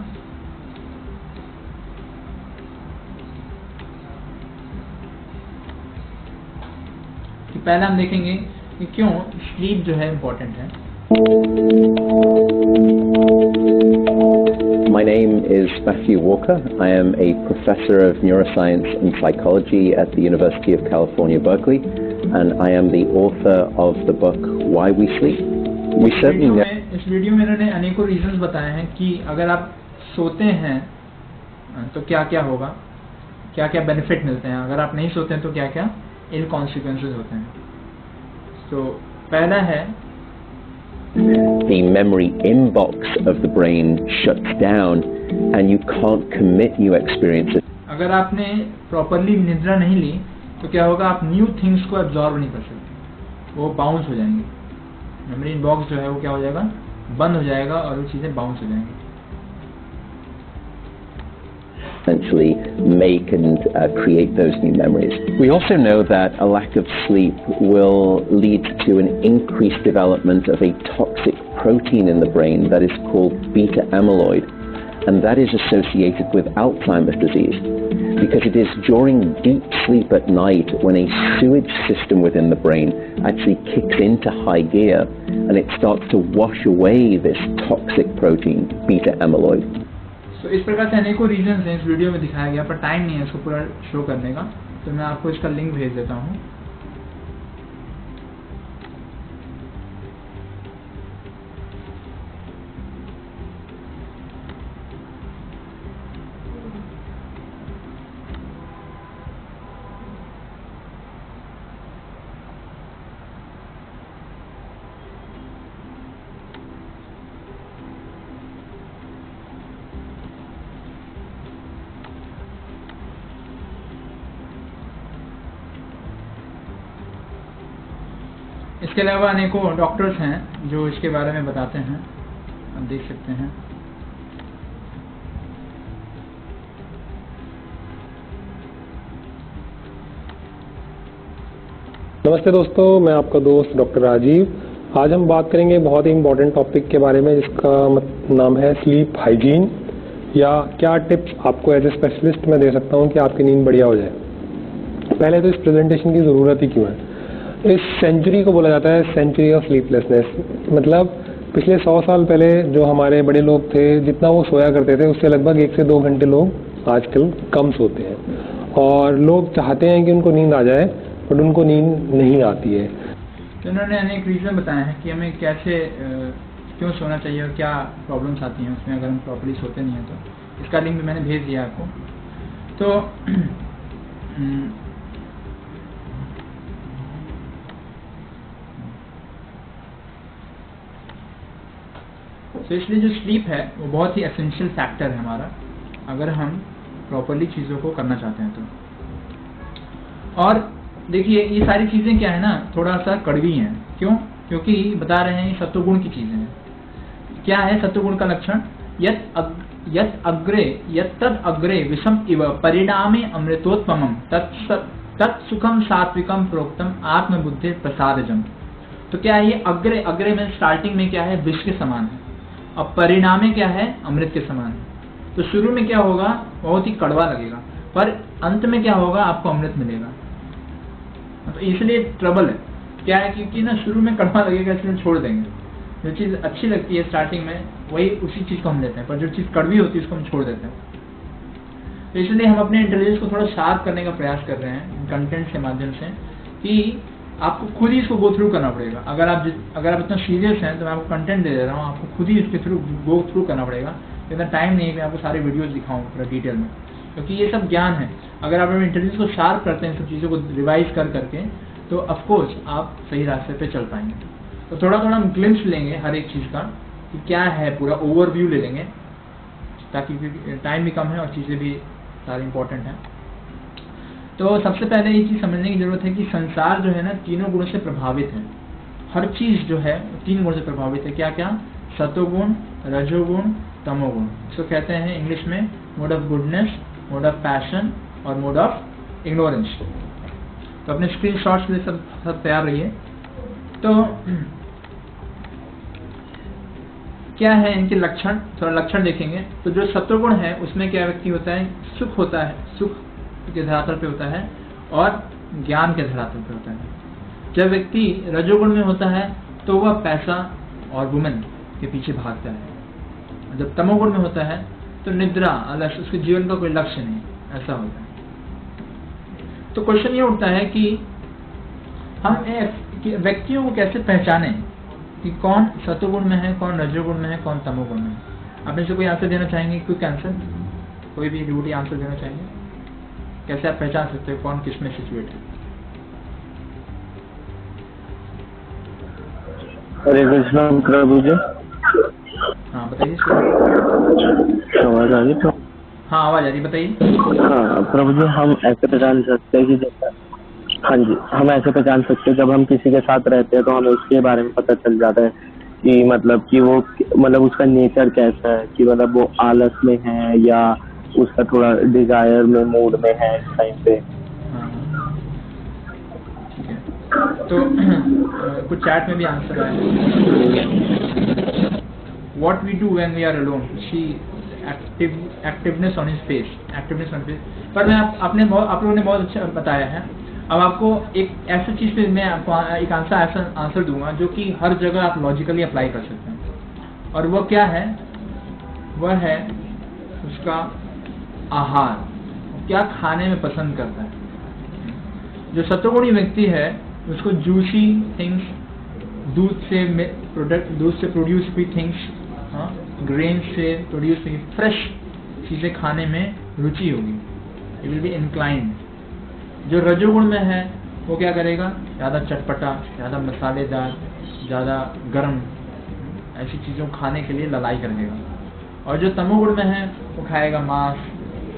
पहले हम देखेंगे कि क्यों स्लीप जो है इम्पोर्टेंट है। My name is Matthew Walker. I am a professor of neuroscience and psychology at the University of California, Berkeley, and I am the author of the book Why We Sleep. We certainly know. इस video में इन्होंने अनेकों reasons बताए हैं कि अगर आप सोते हैं तो क्या क्या होगा, क्या क्या बेनिफिट मिलते हैं, अगर आप नहीं सोते हैं तो क्या क्या इल कॉन्सिक्वेंसेज होते हैं। तो पहला है, the memory inbox of the brain shuts down and you can't commit new experiences. अगर आपने प्रॉपरली निद्रा नहीं ली तो क्या होगा, आप न्यू थिंग्स को एब्जॉर्ब नहीं कर सकते, वो बाउंस हो जाएंगे। मेमोरी इनबॉक्स जो है वो क्या हो जाएगा, बंद हो जाएगा और वो चीज़ें बाउंस हो जाएंगी। Essentially make and create those new memories. We also know that a lack of sleep will lead to an increased development of a toxic protein in the brain that is called beta amyloid, and that is associated with Alzheimer's disease because it is during deep sleep at night when a sewage system within the brain actually kicks into high gear and it starts to wash away this toxic protein, beta amyloid. तो इस प्रकार से अनेकों reasons हैं इस video में दिखाया गया, पर टाइम नहीं है इसको पूरा शो करने का, तो मैं आपको इसका लिंक भेज देता हूँ। इसके अलावा अनेकों डॉक्टर्स हैं जो इसके बारे में बताते हैं, आप देख सकते हैं। नमस्ते दोस्तों, मैं आपका दोस्त डॉक्टर राजीव। आज हम बात करेंगे बहुत ही इम्पोर्टेंट टॉपिक के बारे में जिसका नाम है स्लीप हाइजीन, या क्या टिप्स आपको एज ए स्पेशलिस्ट मैं दे सकता हूं कि आपकी नींद बढ़िया हो जाए। पहले तो इस प्रेजेंटेशन की ज़रूरत ही क्यों है। इस सेंचुरी को बोला जाता है सेंचुरी ऑफ स्लीपलेसनेस, मतलब पिछले 100 साल पहले जो हमारे बड़े लोग थे जितना वो सोया करते थे उससे लगभग 1 से 2 घंटे लोग आजकल कम सोते हैं, और लोग चाहते हैं कि उनको नींद आ जाए बट उनको नींद नहीं आती है। तो इन्होंने अनेक रीज़न बताए हैं कि हमें कैसे क्यों सोना चाहिए और क्या प्रॉब्लम्स आती हैं उसमें अगर हम प्रॉपर्ली सोते नहीं हैं। तो इसका लिंक भी मैंने भेज दिया आपको। तो इसलिए जो स्लीप है वो बहुत ही एसेंशियल फैक्टर है हमारा, अगर हम प्रॉपरली चीज़ों को करना चाहते हैं तो। और देखिए ये सारी चीज़ें क्या है ना, थोड़ा सा कड़वी हैं। क्यों? क्योंकि बता रहे हैं सत्वगुण की चीज़ें हैं। क्या है सत्वगुण का लक्षण? यत् अग्रे विषम इव परिणामे अमृतोत्तमम तत्सुखम सात्विकम प्रोक्तम आत्मबुद्धि प्रसादजम। तो क्या है ये अग्रे अग्रे में स्टार्टिंग में क्या है विष के समान है, अब परिणामे क्या है अमृत के समान है। तो शुरू में क्या होगा बहुत ही कड़वा लगेगा, पर अंत में क्या होगा आपको अमृत मिलेगा। तो इसलिए ट्रबल है क्या है, क्योंकि ना शुरू में कड़वा लगेगा इसलिए छोड़ देंगे। जो चीज़ अच्छी लगती है स्टार्टिंग में वही उसी चीज़ को हम लेते हैं, पर जो चीज़ कड़वी होती है उसको हम छोड़ देते हैं। तो इसलिए हम अपने इंटेलिजेंस को थोड़ा शार्प करने का प्रयास कर रहे हैं कंटेंट के माध्यम से, कि आपको खुद ही इसको गो थ्रू करना पड़ेगा। अगर आप इतना सीरियस हैं तो मैं आपको कंटेंट दे रहा हूँ, आपको खुद ही इसके थ्रू गो थ्रू करना पड़ेगा। इतना टाइम नहीं है कि मैं आपको सारे वीडियोस दिखाऊँ पूरा डिटेल में, क्योंकि ये सब ज्ञान है। अगर आप अपने इंटेलिजेंस को शार्प करते हैं, सब चीज़ों को रिवाइज कर करके, तो ऑफकोर्स आप सही रास्ते पे चल पाएंगे। तो थोड़ा थोड़ा हम ग्लिम्स लेंगे हर एक चीज़ का कि क्या है, पूरा ओवरव्यू ले लेंगे, ताकि टाइम भी कम है और चीज़ें भी सारी इंपॉर्टेंट हैं। तो सबसे पहले ये चीज़ समझने की जरूरत है कि संसार जो है ना तीनों गुणों से प्रभावित है। हर चीज़ जो है तीन गुणों से प्रभावित है। क्या क्या? सतोगुण, रजोगुण, तमोगुण। इसको कहते हैं इंग्लिश में mode of goodness, mode of passion और मोड ऑफ इग्नोरेंस। तो अपने स्क्रीन शॉट्स के लिए सब तैयार रहिए। तो क्या है इनके लक्षण, थोड़ा लक्षण देखेंगे। तो जो सत्वगुण है उसमें क्या व्यक्ति होता है, सुख होता है, सुख के धरातल पे होता है और ज्ञान के धरातल पे होता है। जब व्यक्ति रजोगुण में होता है तो वह पैसा और वुमेन के पीछे भागता है। जब तमोगुण में होता है तो निद्रा, आलस, उसके जीवन का कोई लक्ष्य नहीं, ऐसा होता है। तो क्वेश्चन ये उठता है कि हम व्यक्तियों को कैसे पहचानें कि कौन सतोगुण में है, कौन रजोगुण में है, कौन तमोगुण में है। आप में से कोई आंसर देना चाहेंगे? क्विक आंसर, कोई भी ड्यूटी आंसर देना चाहेंगे? कैसे आप पहचान सकते हो कौन किस में सिचुएट है? हरे कृष्ण प्रभु जी। हाँ बताइए। आवाज आ रही? तो हाँ आवाज आ रही, बताइए। हाँ प्रभु जी, हम ऐसे पहचान सकते हैं कि जैसे, हाँ जी, हम ऐसे पहचान सकते हैं जब हम किसी के साथ रहते हैं तो हमें उसके बारे में पता चल जाता है कि मतलब कि वो मतलब उसका नेचर कैसा है, कि मतलब वो आलस में है या उसका थोड़ा डिजायर में, मूड में है इस टाइम पे। ठीक है। तो कुछ चैट में भी आंसर आया। What we do when we are alone? See activeness on his face, activeness on his face। पर मैं आप लोगों ने बहुत अच्छा बताया है। अब आपको एक ऐसी चीज़ पे मैं आपको एक आंसर दूंगा जो कि हर जगह आप लॉजिकली अप्लाई कर सकते हैं। और वो क्या है? वह है उसका आहार, क्या खाने में पसंद करता है। जो सत्वगुणी व्यक्ति है उसको जूसी थिंग्स, दूध से प्रोड्यूस हुई थिंग्स, ग्रेन से प्रोड्यूस हुई फ्रेश चीज़ें खाने में रुचि होगी। It will be inclined. जो रजोगुण में है वो क्या करेगा? ज़्यादा चटपटा, ज़्यादा मसालेदार, ज़्यादा गर्म ऐसी चीज़ों खाने के लिए ललाई कर देगा। और जो तमोगुण में है वो खाएगा मांस,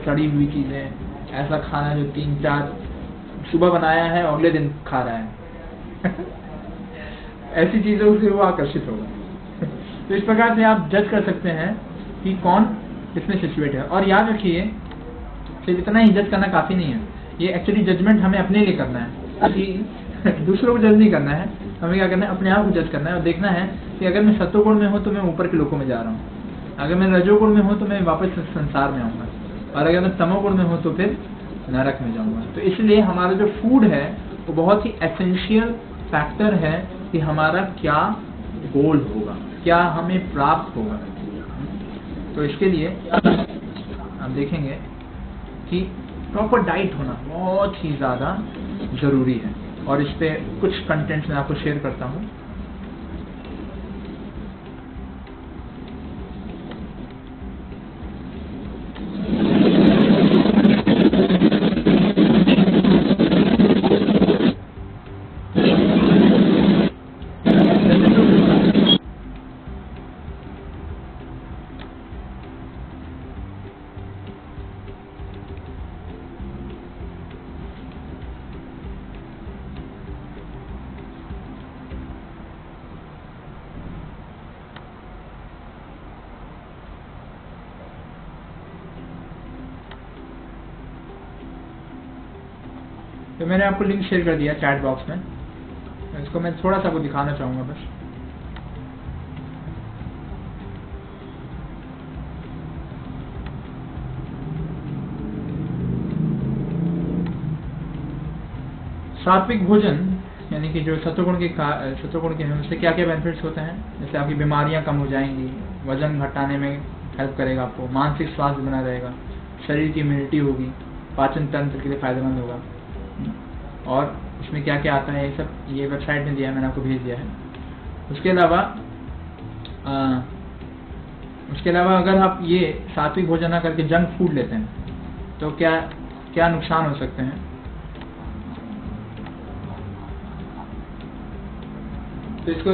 सड़ी हुई चीज़ें, ऐसा खाना जो 3-4 सुबह बनाया है और अगले दिन खा रहा है ऐसी चीज़ों से वो आकर्षित होगा। तो इस प्रकार से आप जज कर सकते हैं कि कौन किसमें सिचुएट है। और याद रखिए सिर्फ इतना ही जज करना काफ़ी नहीं है, ये एक्चुअली जजमेंट हमें अपने लिए करना है कि दूसरों को जज नहीं करना है। हमें क्या करना है? अपने आप को जज करना है और देखना है कि अगर मैं सत्वगुण में हूँ तो मैं ऊपर के लोगों में जा रहा हूँ, अगर मैं रजोगुण में हूँ तो मैं वापस संसार में आऊँगा, और अगर मैं तमोगुण में हूँ तो फिर नरक में जाऊँगा। तो इसलिए हमारा जो फूड है वो बहुत ही एसेंशियल फैक्टर है कि हमारा क्या गोल होगा, क्या हमें प्राप्त होगा। तो इसके लिए हम देखेंगे कि प्रॉपर डाइट होना बहुत ही ज़्यादा ज़रूरी है, और इस पर कुछ कंटेंट्स मैं आपको शेयर करता हूँ। तो मैंने आपको लिंक शेयर कर दिया चैट बॉक्स में, इसको मैं थोड़ा सा आपको दिखाना चाहूँगा बस। सात्विक भोजन यानी कि जो सत्वगुण के हैं उससे क्या क्या बेनिफिट्स होते हैं, जैसे आपकी बीमारियां कम हो जाएंगी, वजन घटाने में हेल्प करेगा आपको, मानसिक स्वास्थ्य बना रहेगा, शरीर की इम्यूनिटी होगी, पाचन तंत्र के लिए फायदेमंद होगा। और इसमें क्या क्या आता है ये सब ये वेबसाइट में दिया है, मैंने आपको भेज दिया है। उसके अलावा अगर आप ये सात्विक भोजन ना करके जंक फूड लेते हैं तो क्या क्या नुकसान हो सकते हैं। तो इसको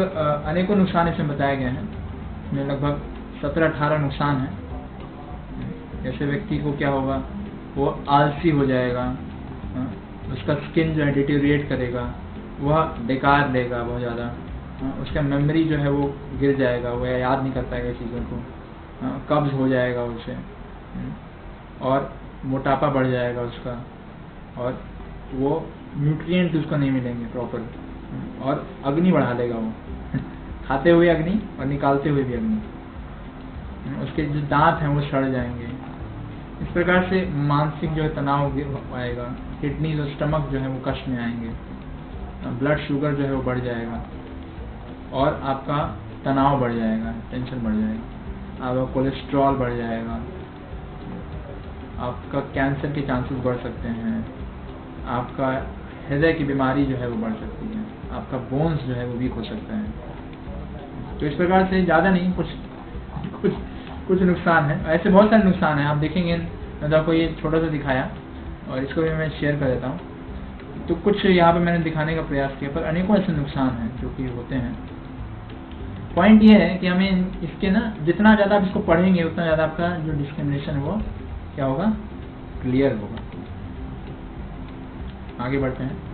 अनेकों नुकसान इसमें बताए गए हैं, इसमें लगभग 17-18 नुकसान हैं। जैसे व्यक्ति को क्या होगा, वो आलसी हो जाएगा, उसका स्किन जो है डिटेरिएट करेगा, वह बेकार लेगा बहुत ज़्यादा, उसका मेमोरी जो है वो गिर जाएगा, वह याद नहीं कर पाएगा चीज़ों को, कब्ज हो जाएगा उसे, और मोटापा बढ़ जाएगा उसका, और वो न्यूट्रिएंट उसको नहीं मिलेंगे प्रॉपर, और अग्नि बढ़ा लेगा वो खाते हुए अग्नि और निकालते हुए भी अग्नि, उसके जो दांत हैं वो सड़ जाएंगे। इस प्रकार से मानसिक जो है तनाव आएगा, किडनी और स्टमक जो है वो कष्ट में आएंगे, ब्लड शुगर जो है वो बढ़ जाएगा, और आपका तनाव बढ़ जाएगा, टेंशन बढ़ जाएगा, आपका कोलेस्ट्रॉल बढ़ जाएगा, आपका कैंसर के चांसेस बढ़ सकते हैं, आपका हृदय की बीमारी जो है वो बढ़ सकती है, आपका बोन्स जो है वो वीक हो सकता है। तो इस प्रकार से ज़्यादा नहीं, कुछ नुकसान है, ऐसे बहुत सारे नुकसान हैं, आप देखेंगे। मैं तो आपको ये छोटा सा दिखाया और इसको भी मैं शेयर कर देता हूँ। तो कुछ यहाँ पे मैंने दिखाने का प्रयास किया, पर अनेकों ऐसे नुकसान हैं जो कि होते हैं। पॉइंट ये है कि हमें इसके ना जितना ज़्यादा आप इसको पढ़ेंगे उतना ज़्यादा आपका जो डिस्क्रिमिनेशन है वो क्या होगा, क्लियर होगा। आगे बढ़ते हैं।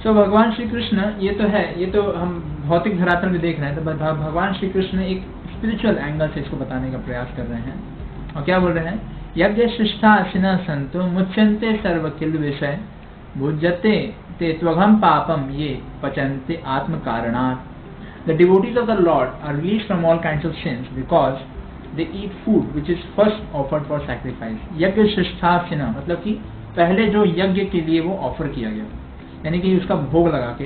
भगवान श्री कृष्ण ये तो हम भौतिक धरातल में देख रहे हैं, तो भगवान श्री कृष्ण एक स्पिरिचुअल एंगल से इसको बताने का प्रयास कर रहे हैं। और क्या बोल रहे हैं, यज्ञ शिष्टासिना संतो मुच्यन्ते सर्व किल विषय भुज्यते ते त्वघम पापम ये पचन्ते आत्म कारणात्। The devotees of the lord are released from all kinds of sins because they eat food which is first offered for sacrifice. यज्ञ शिष्टासिना मतलब कि पहले जो यज्ञ के लिए वो ऑफर किया गया, यानी कि उसका भोग लगा के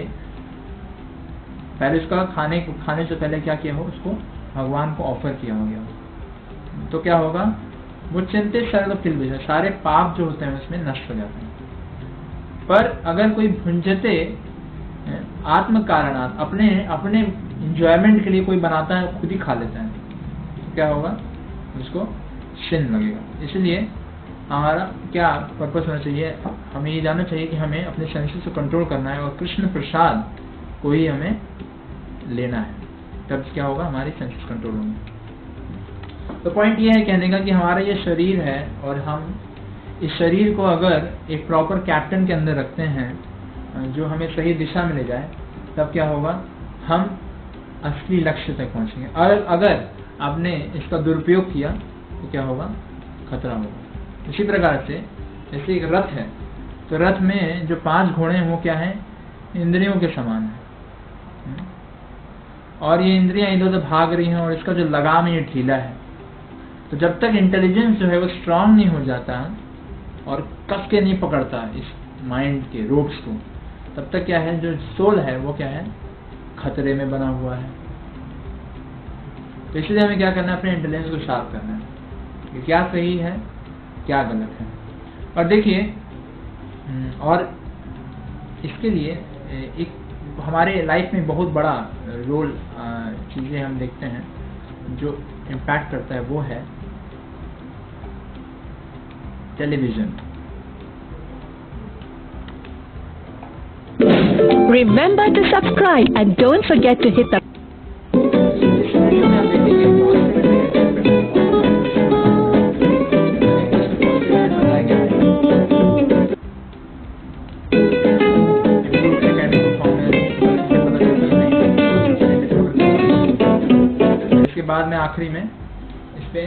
पहले उसका खाने से पहले क्या किया हो, उसको भगवान को ऑफर किया हो गया, तो क्या होगा, वो चिंतित सर्व किल विषय, सारे पाप जो होते हैं उसमें नष्ट हो जाते हैं। पर अगर कोई भुंजते आत्म कारणात्, अपने इंजॉयमेंट के लिए कोई बनाता है, खुद ही खा लेता है, तो क्या होगा, उसको सिन लगेगा। इसलिए हमारा क्या पर्पस होना चाहिए, हमें ये जानना चाहिए कि हमें अपने सेंसेस को कंट्रोल करना है और कृष्ण प्रसाद को ही हमें लेना है, तब क्या होगा, हमारी सेंसेस कंट्रोल होंगे। तो पॉइंट ये है कहने का कि हमारा ये शरीर है और हम इस शरीर को अगर एक प्रॉपर कैप्टन के अंदर रखते हैं जो हमें सही दिशा में ले जाए, तब क्या होगा, हम असली लक्ष्य तक पहुंचेंगे। और अगर आपने इसका दुरुपयोग किया तो क्या होगा, खतरा होगा। इसी प्रकार से जैसे एक रथ है, तो रथ में जो 5 घोड़े हैं वो क्या है, इंद्रियों के समान है, और ये इंद्रियां इधर उधर भाग रही हैं और इसका जो लगाम है ये ढीला है। तो जब तक इंटेलिजेंस जो है वो स्ट्रांग नहीं हो जाता और कस के नहीं पकड़ता इस माइंड के रोप्स को, तब तक क्या है, जो सोल है वो क्या है, खतरे में बना हुआ है। तो इसलिए हमें क्या करना है, अपने इंटेलिजेंस को शार्प करना है कि क्या सही है क्या गलत है। और देखिए, और इसके लिए एक हमारे लाइफ में बहुत बड़ा रोल चीज़ें हम देखते हैं जो इम्पैक्ट करता है, वो है television. Remember to subscribe and don't forget to hit the इसके बाद में आखिरी में इस पे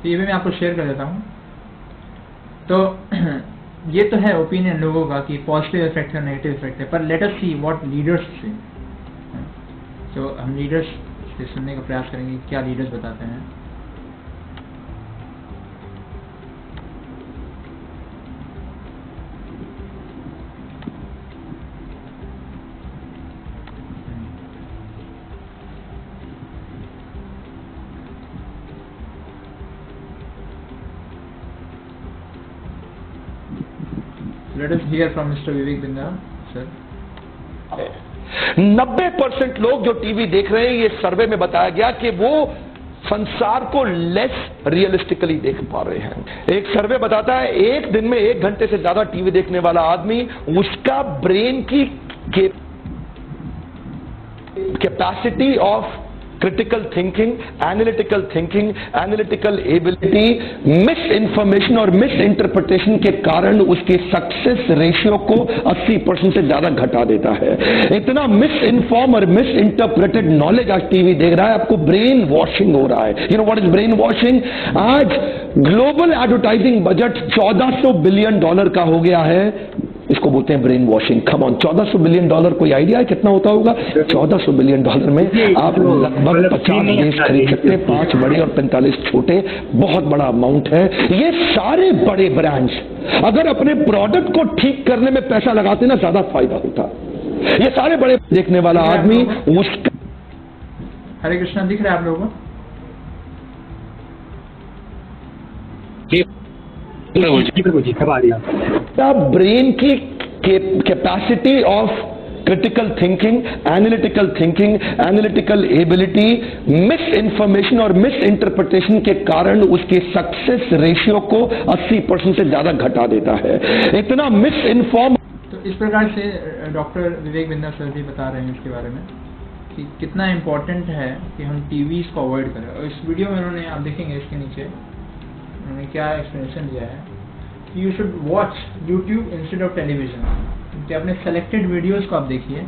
तो ये भी मैं आपको शेयर कर देता हूँ। तो ये तो है ओपिनियन लोगों का कि पॉजिटिव इफेक्ट है, नेगेटिव इफेक्ट है, पर let us see what leaders से। तो हम लीडर्स से सुनने का प्रयास करेंगे क्या लीडर्स बताते हैं। Let us hear from Mr. Vivek Binda, sir. 90% लोग जो टीवी देख रहे हैं, ये सर्वे में बताया गया कि वो संसार को लेस रियलिस्टिकली देख पा रहे हैं। एक सर्वे बताता है एक दिन में 1 घंटे से ज्यादा टीवी देखने वाला आदमी, उसका ब्रेन की capacity of critical thinking, analytical ability, misinformation और misinterpretation के कारण उसके सक्सेस रेशियो को 80% से ज्यादा घटा देता है। इतना मिसइन्फॉर्म और मिसइंटरप्रेटेड नॉलेज आज टीवी देख रहा है, आपको ब्रेन वॉशिंग हो रहा है। You know what is brain washing? आज ग्लोबल एडवर्टाइजिंग बजट $1400 बिलियन का हो गया है, इसको बोलते हैं brain washing. Come on, $1400 billion, कोई आइडिया है कितना होता होगा? $1400 बिलियन में आप लगभग 50 देश खरीद सकते हैं, 5 बड़े और 45 छोटे, बहुत बड़ा अमाउंट है। ये सारे बड़े ब्रांड्स अगर अपने प्रोडक्ट को ठीक करने में पैसा लगाते ना, ज्यादा फायदा होता। ये सारे बड़े देखने वाला आदमी उसका। हरे कृष्णा, दिख रहा है आप लोगों को? ब्रेन की capacity of critical thinking, analytical ability, miss information और मिस इंटरप्रिटेशन के कारण उसके सक्सेस रेशियो को 80% से ज्यादा घटा देता है। इतना मिस इन्फॉर्म। तो इस प्रकार से डॉक्टर विवेक बिंदा सर भी बता रहे हैं इसके बारे में कि कितना इम्पोर्टेंट है कि हम टीवीज को अवॉइड करें। और इस वीडियो में उन्होंने, आप देखेंगे इसके नीचे उन्होंने क्या एक्सप्लेनेशन दिया है कि you should watch YouTube instead of television, कि अपने सेलेक्टेड वीडियोस को आप देखिए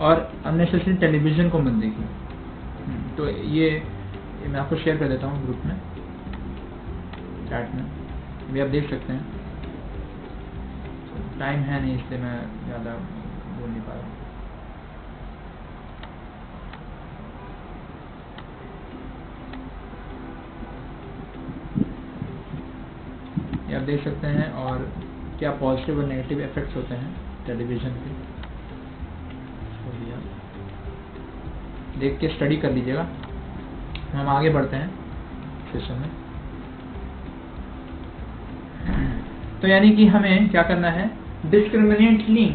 और अननेसेसरी टेलीविजन को मत देखिए। तो ये मैं आपको शेयर कर देता हूँ ग्रुप में, चैट में भी आप देख सकते हैं। टाइम है नहीं इसलिए मैं ज़्यादा बोल नहीं पा रहा हूँ। ये आप देख सकते हैं और क्या पॉजिटिव और नेगेटिव इफेक्ट्स होते हैं टेलीविजन के। देख के स्टडी कर लीजिएगा। हम आगे बढ़ते हैं सेशन में। तो यानी कि हमें क्या करना है, डिस्क्रिमिनेटली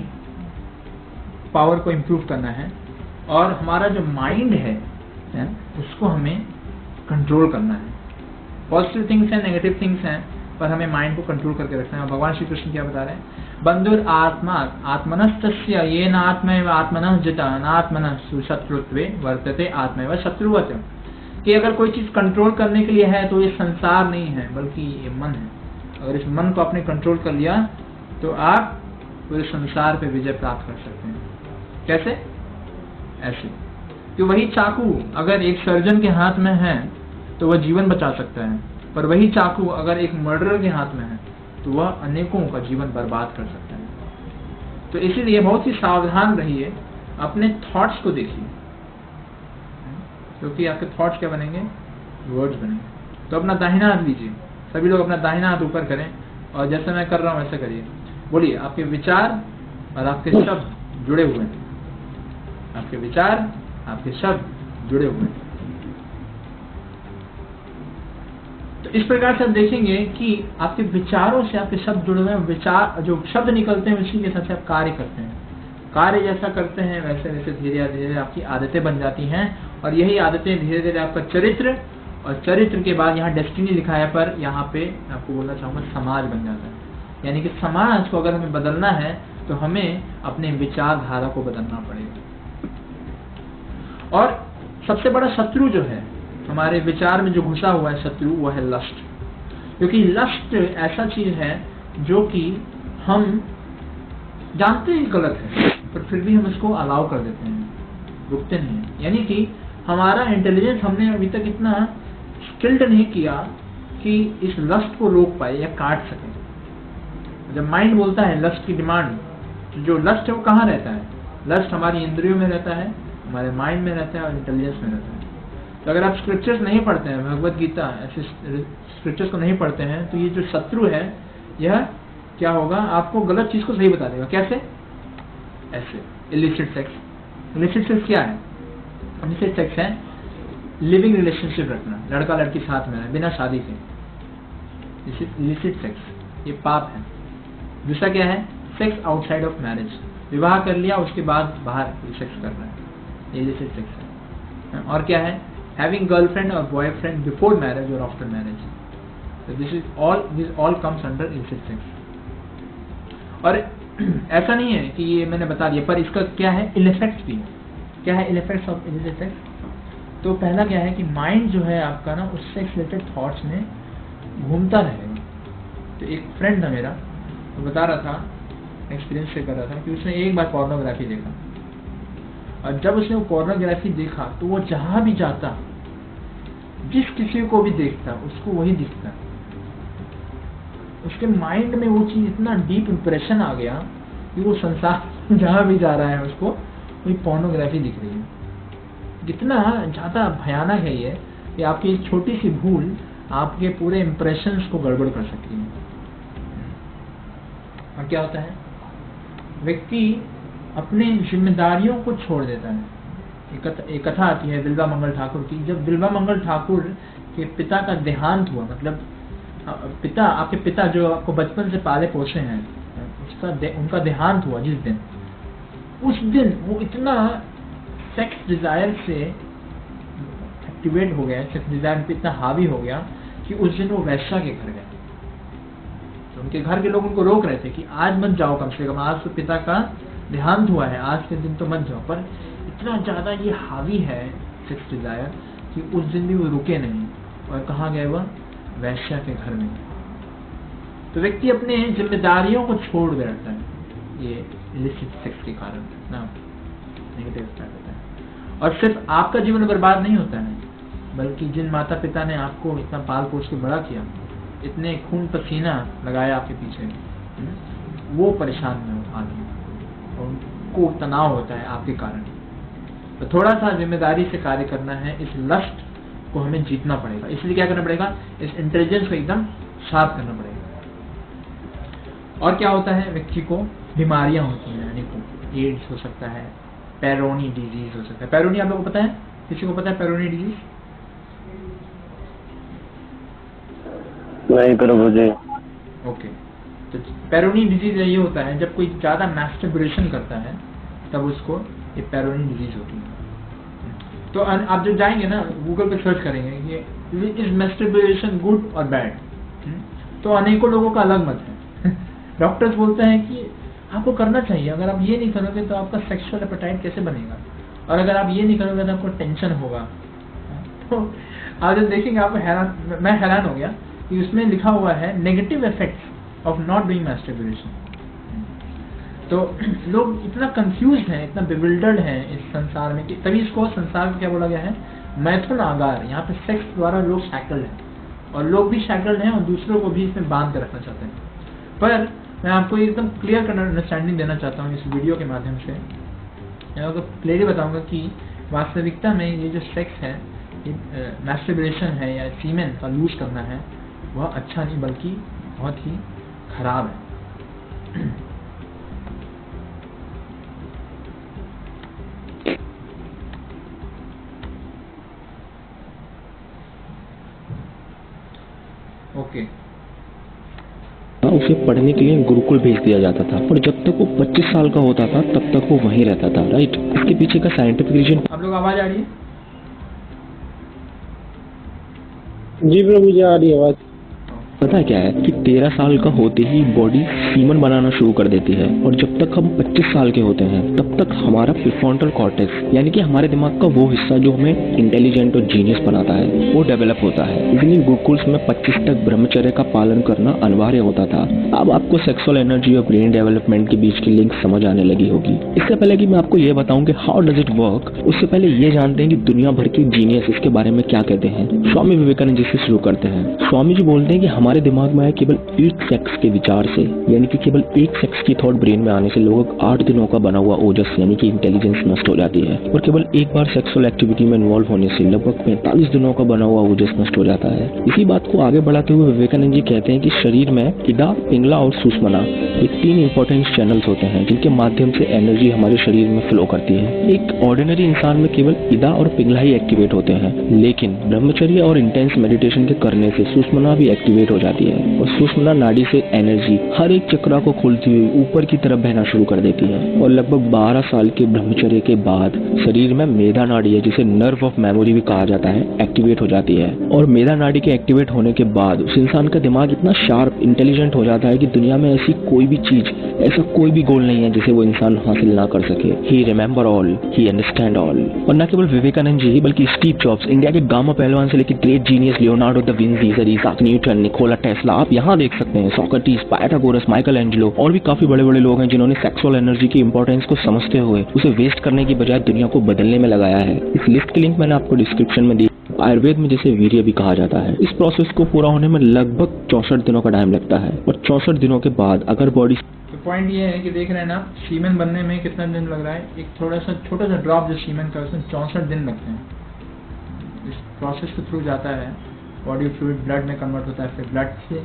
पावर को इम्प्रूव करना है और हमारा जो माइंड है उसको हमें कंट्रोल करना है। पॉजिटिव थिंग्स हैं, नेगेटिव थिंग्स हैं, पर हमें माइंड को कंट्रोल करके रखना है। भगवान श्री कृष्ण क्या बता रहे हैं? बंधुर आत्मा आत्मनस्तस्य येन आत्मैव आत्मनः जिता अनात्मनः सुशत्रुत्वे वर्तते आत्मैव शत्रुवत्। कि अगर कोई चीज कंट्रोल करने के लिए है तो ये संसार नहीं है बल्कि ये मन है। अगर इस मन को आपने कंट्रोल कर लिया तो आप पूरे संसार पे विजय प्राप्त कर सकते हैं। कैसे? ऐसे कि वही चाकू अगर एक सर्जन के हाथ में है तो वह जीवन बचा सकता है, पर वही चाकू अगर एक मर्डरर के हाथ में है तो वह अनेकों का जीवन बर्बाद कर सकता है। तो इसीलिए बहुत ही सावधान रहिए, अपने थॉट्स को देखिए, क्योंकि आपके थॉट्स क्या बनेंगे? वर्ड्स बनेंगे। तो अपना दाहिना हाथ लीजिए, सभी लोग अपना दाहिना हाथ ऊपर करें और जैसे मैं कर रहा हूँ वैसे करिए। बोलिए, आपके विचार और आपके शब्द जुड़े हुए हैं। आपके विचार, आपके शब्द जुड़े हुए हैं। तो इस प्रकार से आप देखेंगे कि आपके विचारों से आपके शब्द जुड़े हुए हैं। विचार, जो शब्द निकलते हैं उसी के साथ आप कार्य करते हैं। कार्य जैसा करते हैं वैसे वैसे धीरे धीरे आपकी आदतें बन जाती हैं और यही आदतें धीरे धीरे आपका चरित्र, और चरित्र के बाद यहाँ डेस्टिनी लिखा है, पर यहाँ पे आपको बोलना चाहूँगा समाज बन जाता है। यानी कि समाज को अगर हमें बदलना है तो हमें अपने विचारधारा को बदलना पड़ेगा। और सबसे बड़ा शत्रु जो है हमारे विचार में जो घुसा हुआ है शत्रु, वो है लस्ट। क्योंकि लस्ट ऐसा चीज है जो कि हम जानते हैं गलत है, पर फिर भी हम इसको अलाउ कर देते हैं, रुकते नहीं हैं। यानी कि हमारा इंटेलिजेंस हमने अभी तक इतना स्किल्ड नहीं किया कि इस लस्ट को रोक पाए या काट सके। जब माइंड बोलता है लस्ट की डिमांड, तो जो लस्ट है वो कहाँ रहता है? लस्ट हमारी इंद्रियों में रहता है, हमारे माइंड में रहता है और इंटेलिजेंस में रहता है। तो अगर आप स्क्रिप्चर्स नहीं पढ़ते हैं, भगवत गीता ऐसे स्क्रिप्चर्स को नहीं पढ़ते हैं, तो ये जो शत्रु है यह क्या होगा, आपको गलत चीज को सही बता देगा। कैसे? ऐसे इलिसिट सेक्स। इलिसिट सेक्स क्या है? इलिसिट सेक्स है लिविंग रिलेशनशिप रखना, लड़का लड़की साथ में बिना शादी के, इलिसिट सेक्स, ये पाप है। दूसरा क्या है? सेक्स आउटसाइड ऑफ मैरिज, विवाह कर लिया उसके बाद बाहर सेक्स करना है, ये इलिसिट सेक्स है। और क्या है? हैविंग गर्लफ्रेंड और बॉयफ्रेंड बिफोर मैरिज और after marriage, so this all comes under illicit sex। और ऐसा नहीं है कि ये मैंने बता दिया, पर इसका क्या है? इल इफेक्ट्स भी है। क्या है ill effects of illicit sex? तो पहला क्या है कि माइंड जो है आपका ना उस सेक्स रिलेटेड थॉट्स में घूमता रहेगा। तो एक फ्रेंड था मेरा, वो बता रहा था, एक्सपीरियंस से कर रहा था कि उसने एक बार पोर्नोग्राफी देखा, और जब उसने वो पोर्नोग्राफी देखा तो वो जहां भी जाता, जिस किसी को भी देखता, उसको वही दिखता। उसके माइंड में वो चीज इतना डीप इंप्रेशन आ गया कि वो संसार जहां भी जा रहा है उसको वही पोर्नोग्राफी दिख रही है। कितना ज्यादा भयानक है ये कि आपकी एक छोटी सी भूल आपके पूरे इंप्रेशंस को गड़बड़ कर सकती है। और क्या होता है? व्यक्ति अपने जिम्मेदारियों को छोड़ देता है। एक कथा आती है बिल्वा मंगल ठाकुर की। जब बिल्वा मंगल ठाकुर के पिता का देहांत हुआ, मतलब पिता, आपके पिता जो आपको बचपन से पाले पोसे हैं, उनका देहांत हुआ जिस दिन, उस दिन वो इतना सेक्स डिजायर से एक्टिवेट हो गया, सेक्स डिजायर पे इतना हावी हो गया कि उस दिन वो वैश्या के घर गए। तो उनके घर के लोग उनको रोक रहे थे कि आज मत जाओ, कम से कम आज तो पिता का देहांत हुआ है, आज के दिन तो मत जाओ। पर इतना ज्यादा ये हावी है सेक्स डिजायर कि उस दिन भी वो रुके नहीं, और कहाँ गए? वह वैश्या के घर में। तो व्यक्ति अपने जिम्मेदारियों को छोड़ बैठता है ये इलिसिट सेक्स के कारण ना, नेगेटिव इफेक्ट होता है। और सिर्फ आपका जीवन बर्बाद नहीं होता है, बल्कि जिन माता पिता ने आपको इतना पाल पोस के बड़ा किया, इतने खून पसीना लगाया आपके पीछे, वो परेशान में आते हैं और उनको तनाव होता है आपके कारण। तो थोड़ा सा जिम्मेदारी से कार्य करना है, इस लस्ट को हमें जीतना पड़ेगा। इसलिए क्या करना पड़ेगा? इस इंटेलिजेंस को एकदम शार्प करना पड़ेगा। और क्या होता है? व्यक्ति को बीमारियां होती हैं, यानी को एड्स हो सकता है, पेरोनी डिजीज हो सकता है। पेरोनी आप लोगों को पता है? किसी को पता है पेरोनी डिजीज? नहीं प्रभु जी। ओके, तो पेरोनी डिजीज ये होता है जब कोई ज्यादा मैस्टरबेशन करता है, तब उसको ये पेरोनी डिजीज होती है। तो आप जब जाएंगे ना, गूगल पे सर्च करेंगे कि इज मैस्टरबेशन गुड और बैड, तो अनेकों लोगों का अलग मत है। डॉक्टर्स बोलते हैं कि आपको करना चाहिए, अगर आप ये नहीं करोगे तो आपका सेक्सुअल एपेटाइट कैसे बनेगा, और अगर आप ये नहीं करोगे तो आपको टेंशन होगा। तो आप जब देखेंगे आपको हैरान, मैं हैरान हो गया कि उसमें लिखा हुआ है negative effects of not doing masturbation. तो लोग इतना कंफ्यूज हैं, इतना बिविल्डर्ड हैं इस संसार में कि तभी इसको संसार में क्या बोला गया है? मैथुन आगार। यहाँ पे सेक्स द्वारा लोग शैकल्ड हैं, और लोग भी शैकल्ड हैं और दूसरों को भी इसमें बांध कर रखना चाहते हैं। पर मैं आपको एकदम क्लियर अंडरस्टैंडिंग देना चाहता हूँ इस वीडियो के माध्यम से। मैं आपको क्लियरली बताऊंगा कि वास्तविकता में ये जो सेक्स है, ये मैस्टरबेशन है या सीमेन का लूज करना है, वह अच्छा नहीं बल्कि बहुत ही खराब है। ओके, उसे पढ़ने के लिए गुरुकुल भेज दिया जाता था, पर जब तक वो 25 साल का होता था तब तक वो वहीं रहता था, राइट? इसके पीछे का साइंटिफिक रीजन। आप लोग आवाज आ रही है? जी प्रभु जी आ रही है आवाज। पता है क्या है कि 13 साल का होते ही बॉडी सीमन बनाना शुरू कर देती है और जब तक हम 25 साल के होते हैं तब तक हमारा प्रीफ्रंटल कॉर्टेक्स यानी कि हमारे दिमाग का वो हिस्सा जो हमें इंटेलिजेंट और जीनियस बनाता है वो डेवलप होता है। इसलिए गुरुकुल्स में 25 तक ब्रह्मचर्य का पालन करना अनिवार्य होता था। अब आपको सेक्सुअल एनर्जी और ब्रेन डेवलपमेंट के बीच की लिंक समझ आने लगी होगी। इससे पहले कि मैं आपको ये बताऊं कि हाउ डज इट वर्क, उससे पहले ये जानते हैं कि दुनिया भर के जीनियस इसके बारे में क्या कहते हैं। स्वामी विवेकानंद जी से शुरू करते हैं। स्वामी जी बोलते हैं कि हमारे दिमाग में केवल एक सेक्स के विचार से यानी कि केवल एक सेक्स की थॉट ब्रेन में आने से लोगों का 8 दिनों का बना हुआ ओजस यानी कि इंटेलिजेंस नष्ट हो जाती है और केवल एक बार सेक्सुअल एक्टिविटी में इन्वॉल्व होने से लगभग 45 दिनों का बना हुआ ओजस नष्ट हो जाता है। इसी बात को आगे बढ़ाते हुए विवेकानंद जी कहते हैं कि शरीर में इदा, पिंगला और सुषुम्ना ये 3 इंपॉर्टेंट चैनल्स होते हैं जिनके माध्यम से एनर्जी हमारे शरीर में फ्लो करती है। एक ऑर्डिनरी इंसान में केवल इदा और पिंगला ही एक्टिवेट होते हैं, लेकिन ब्रह्मचर्य और इंटेंस मेडिटेशन के करने से सुषुम्ना भी एक्टिवेट हो जाती है और सुषुम्ना नाड़ी से एनर्जी हर एक चक्रा को खोलती हुई ऊपर की तरफ बहना शुरू कर देती है और लगभग 12 साल के ब्रह्मचर्य के बाद शरीर में मेधा नाड़ी है जिसे नर्व ऑफ मेमोरी भी कहा जाता है एक्टिवेट हो जाती है और मेधा नाड़ी के एक्टिवेट होने के बाद उस इंसान का दिमाग इतना शार्प इंटेलिजेंट हो जाता है कि दुनिया में ऐसी कोई भी चीज, ऐसा कोई भी गोल नहीं है जिसे वो इंसान हासिल ना कर सके। He remember all, he understand all. और न केवल विवेकानंद जी बल्कि स्टीव जॉब्स, इंडिया के गामा पहलवान से लेकर great genius Leonardo da Vinci, Isaac Newton, Nikola Tesla, आप यहाँ देख सकते हैं सोक्रेटिस, पाइथागोरस, माइकल एंजेलो और भी काफी बड़े बड़े लोग हैं जिन्होंने सेक्सुअल एनर्जी की इंपॉर्टेंस को समझते हुए उसे वेस्ट करने की बजाय दुनिया को बदलने में लगाया है। इस लिस्ट की लिंक मैंने आपको डिस्क्रिप्शन में दी। आयुर्वेद में जिसे वीर्य भी कहा जाता है। इस प्रोसेस को पूरा होने में लगभग 64 दिनों का टाइम लगता है और 64 दिनों के बाद अगर बॉडी तो पॉइंट ये है कि देख रहे हैं ना, सीमेन बनने में कितना दिन लग रहा है। एक थोड़ा सा छोटा सा ड्रॉप जो सीमेन का उसमें 64 दिन लगते हैं। इस प्रोसेस के थ्रू जाता है, बॉडी फ्लूइड ब्लड में कन्वर्ट होता है, फिर ब्लड से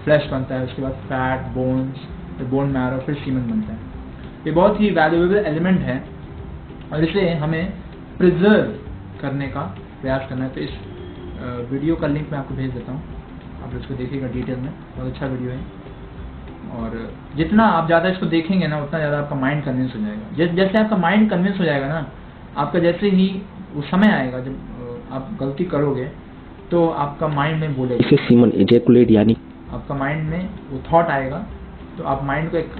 फ्लैश बनता है, उसके बाद फैट, बोन्स, फिर बोन मैरो, फिर सीमेन बनता है। ये बहुत ही वैल्यूएबल एलिमेंट है और इसे हमें प्रिजर्व करने का प्रयास करना है। तो इस वीडियो का लिंक मैं आपको भेज देता हूँ, आप इसको देखिएगा डिटेल में, बहुत अच्छा वीडियो है। और जितना आप ज़्यादा इसको देखेंगे ना उतना ज़्यादा आपका माइंड कन्विंस हो जाएगा। जैसे आपका माइंड कन्विंस हो जाएगा ना, आपका जैसे ही वो समय आएगा जब आप गलती करोगे तो आपका माइंड में बोलेगा, इसे सीमन इजैकुलेट यानी आपका माइंड में वो थॉट आएगा तो आप माइंड को एक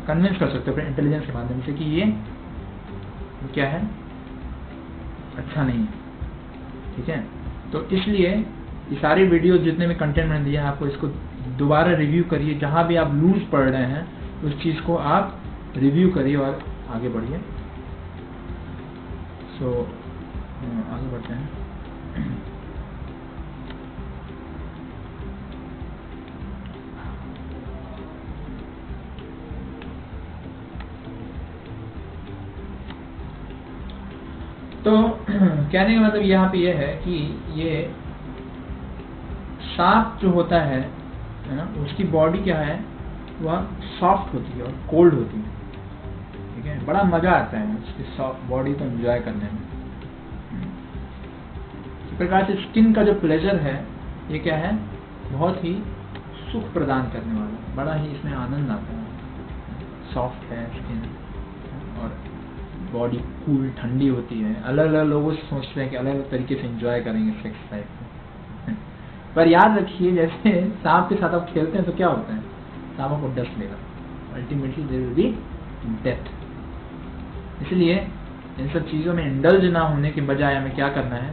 कन्विंस कर सकते हो अपने इंटेलिजेंस के माध्यम से कि ये क्या है, अच्छा नहीं है, ठीक है। तो इसलिए ये सारे वीडियो जितने भी कंटेंट मैंने दिया है आपको इसको दोबारा रिव्यू करिए। जहाँ भी आप लूज पढ़ रहे हैं उस चीज़ को आप रिव्यू करिए और आगे बढ़िए। सो आगे बढ़ते हैं। तो कहने का मतलब यहाँ पे ये है कि ये सांप जो होता है ना, उसकी बॉडी क्या है, वह सॉफ्ट होती है और कोल्ड होती है, ठीक है। बड़ा मजा आता है उसकी सॉफ्ट बॉडी को एंजॉय करने में। इस प्रकार से स्किन का जो प्लेजर है ये क्या है, बहुत ही सुख प्रदान करने वाला, बड़ा ही इसमें आनंद आता है। सॉफ्ट है स्किन और बॉडी कूल ठंडी होती है। अलग अलग लोगों से सोचते हैं कि अलग अलग तरीके से एंजॉय करेंगे सेक्स लाइफ को, पर याद रखिए जैसे सांप के साथ आप खेलते हैं तो क्या होता है, सांप आपको डस लेगा, ultimately there will be death. इसलिए इन सब चीज़ों में इंडल्ज ना होने के बजाय हमें क्या करना है,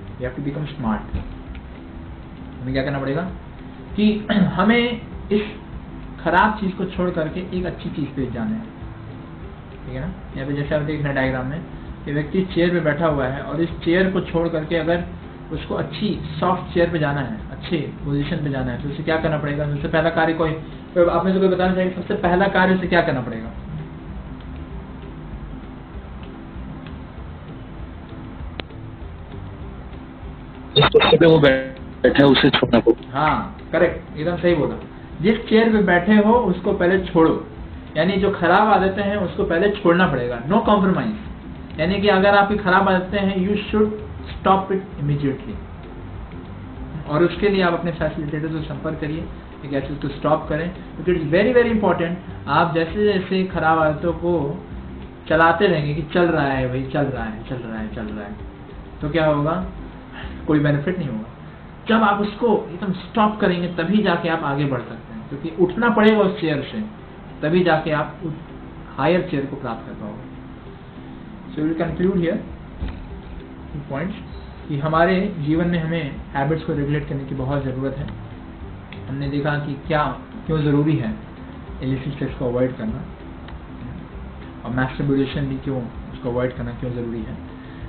we have to become smart. हमें क्या करना पड़ेगा कि हमें इस खराब चीज़ को छोड़ करके एक अच्छी चीज़ पे जाना है, ठीक है ना। यहाँ पे जैसे आप देख रहे हैं डायग्राम में, ये व्यक्ति चेयर पे बैठा हुआ है और इस चेयर को छोड़ करके अगर उसको अच्छी सॉफ्ट चेयर पे जाना है, अच्छे पोजीशन पे जाना है, तो उसे क्या करना पड़ेगा। सबसे पहला कार्य कोई आप में से कोई बताना चाहिए, सबसे पहला कार्य उसे क्या करना पड़ेगा। जिस कुर्सी पे वो बैठा है उसे छोड़ना पड़ेगा। हाँ करेक्ट, एकदम सही बोला। जिस चेयर पे बैठे हो उसको पहले छोड़ो, यानी जो खराब आदतें हैं उसको पहले छोड़ना पड़ेगा। नो कॉम्प्रोमाइज, यानी कि अगर आपकी खराब आदतें हैं you should stop it immediately. और उसके लिए आप अपने फैसिलिटेटर से संपर्क करिए कि कैसे उसको स्टॉप करें, क्योंकि इट्स वेरी वेरी इंपॉर्टेंट। आप जैसे जैसे खराब आदतों को चलाते रहेंगे कि चल रहा है भाई, चल रहा है, चल रहा है, चल रहा है, तो क्या होगा, कोई बेनिफिट नहीं होगा। जब आप उसको एकदम स्टॉप करेंगे तभी जाके आप आगे बढ़ सकते हैं, क्योंकि उठना पड़ेगा उस चेयर से, तभी जाके आप उस हायर चेयर को प्राप्त कर पाओगे। So will conclude here points कि हमारे जीवन में हमें हैबिट्स को रेगुलेट करने की बहुत ज़रूरत है। हमने देखा कि क्यों ज़रूरी है इलिसिट सेक्स को अवॉइड करना, और मैस्टरबेशन भी क्यों उसको अवॉइड करना क्यों ज़रूरी है।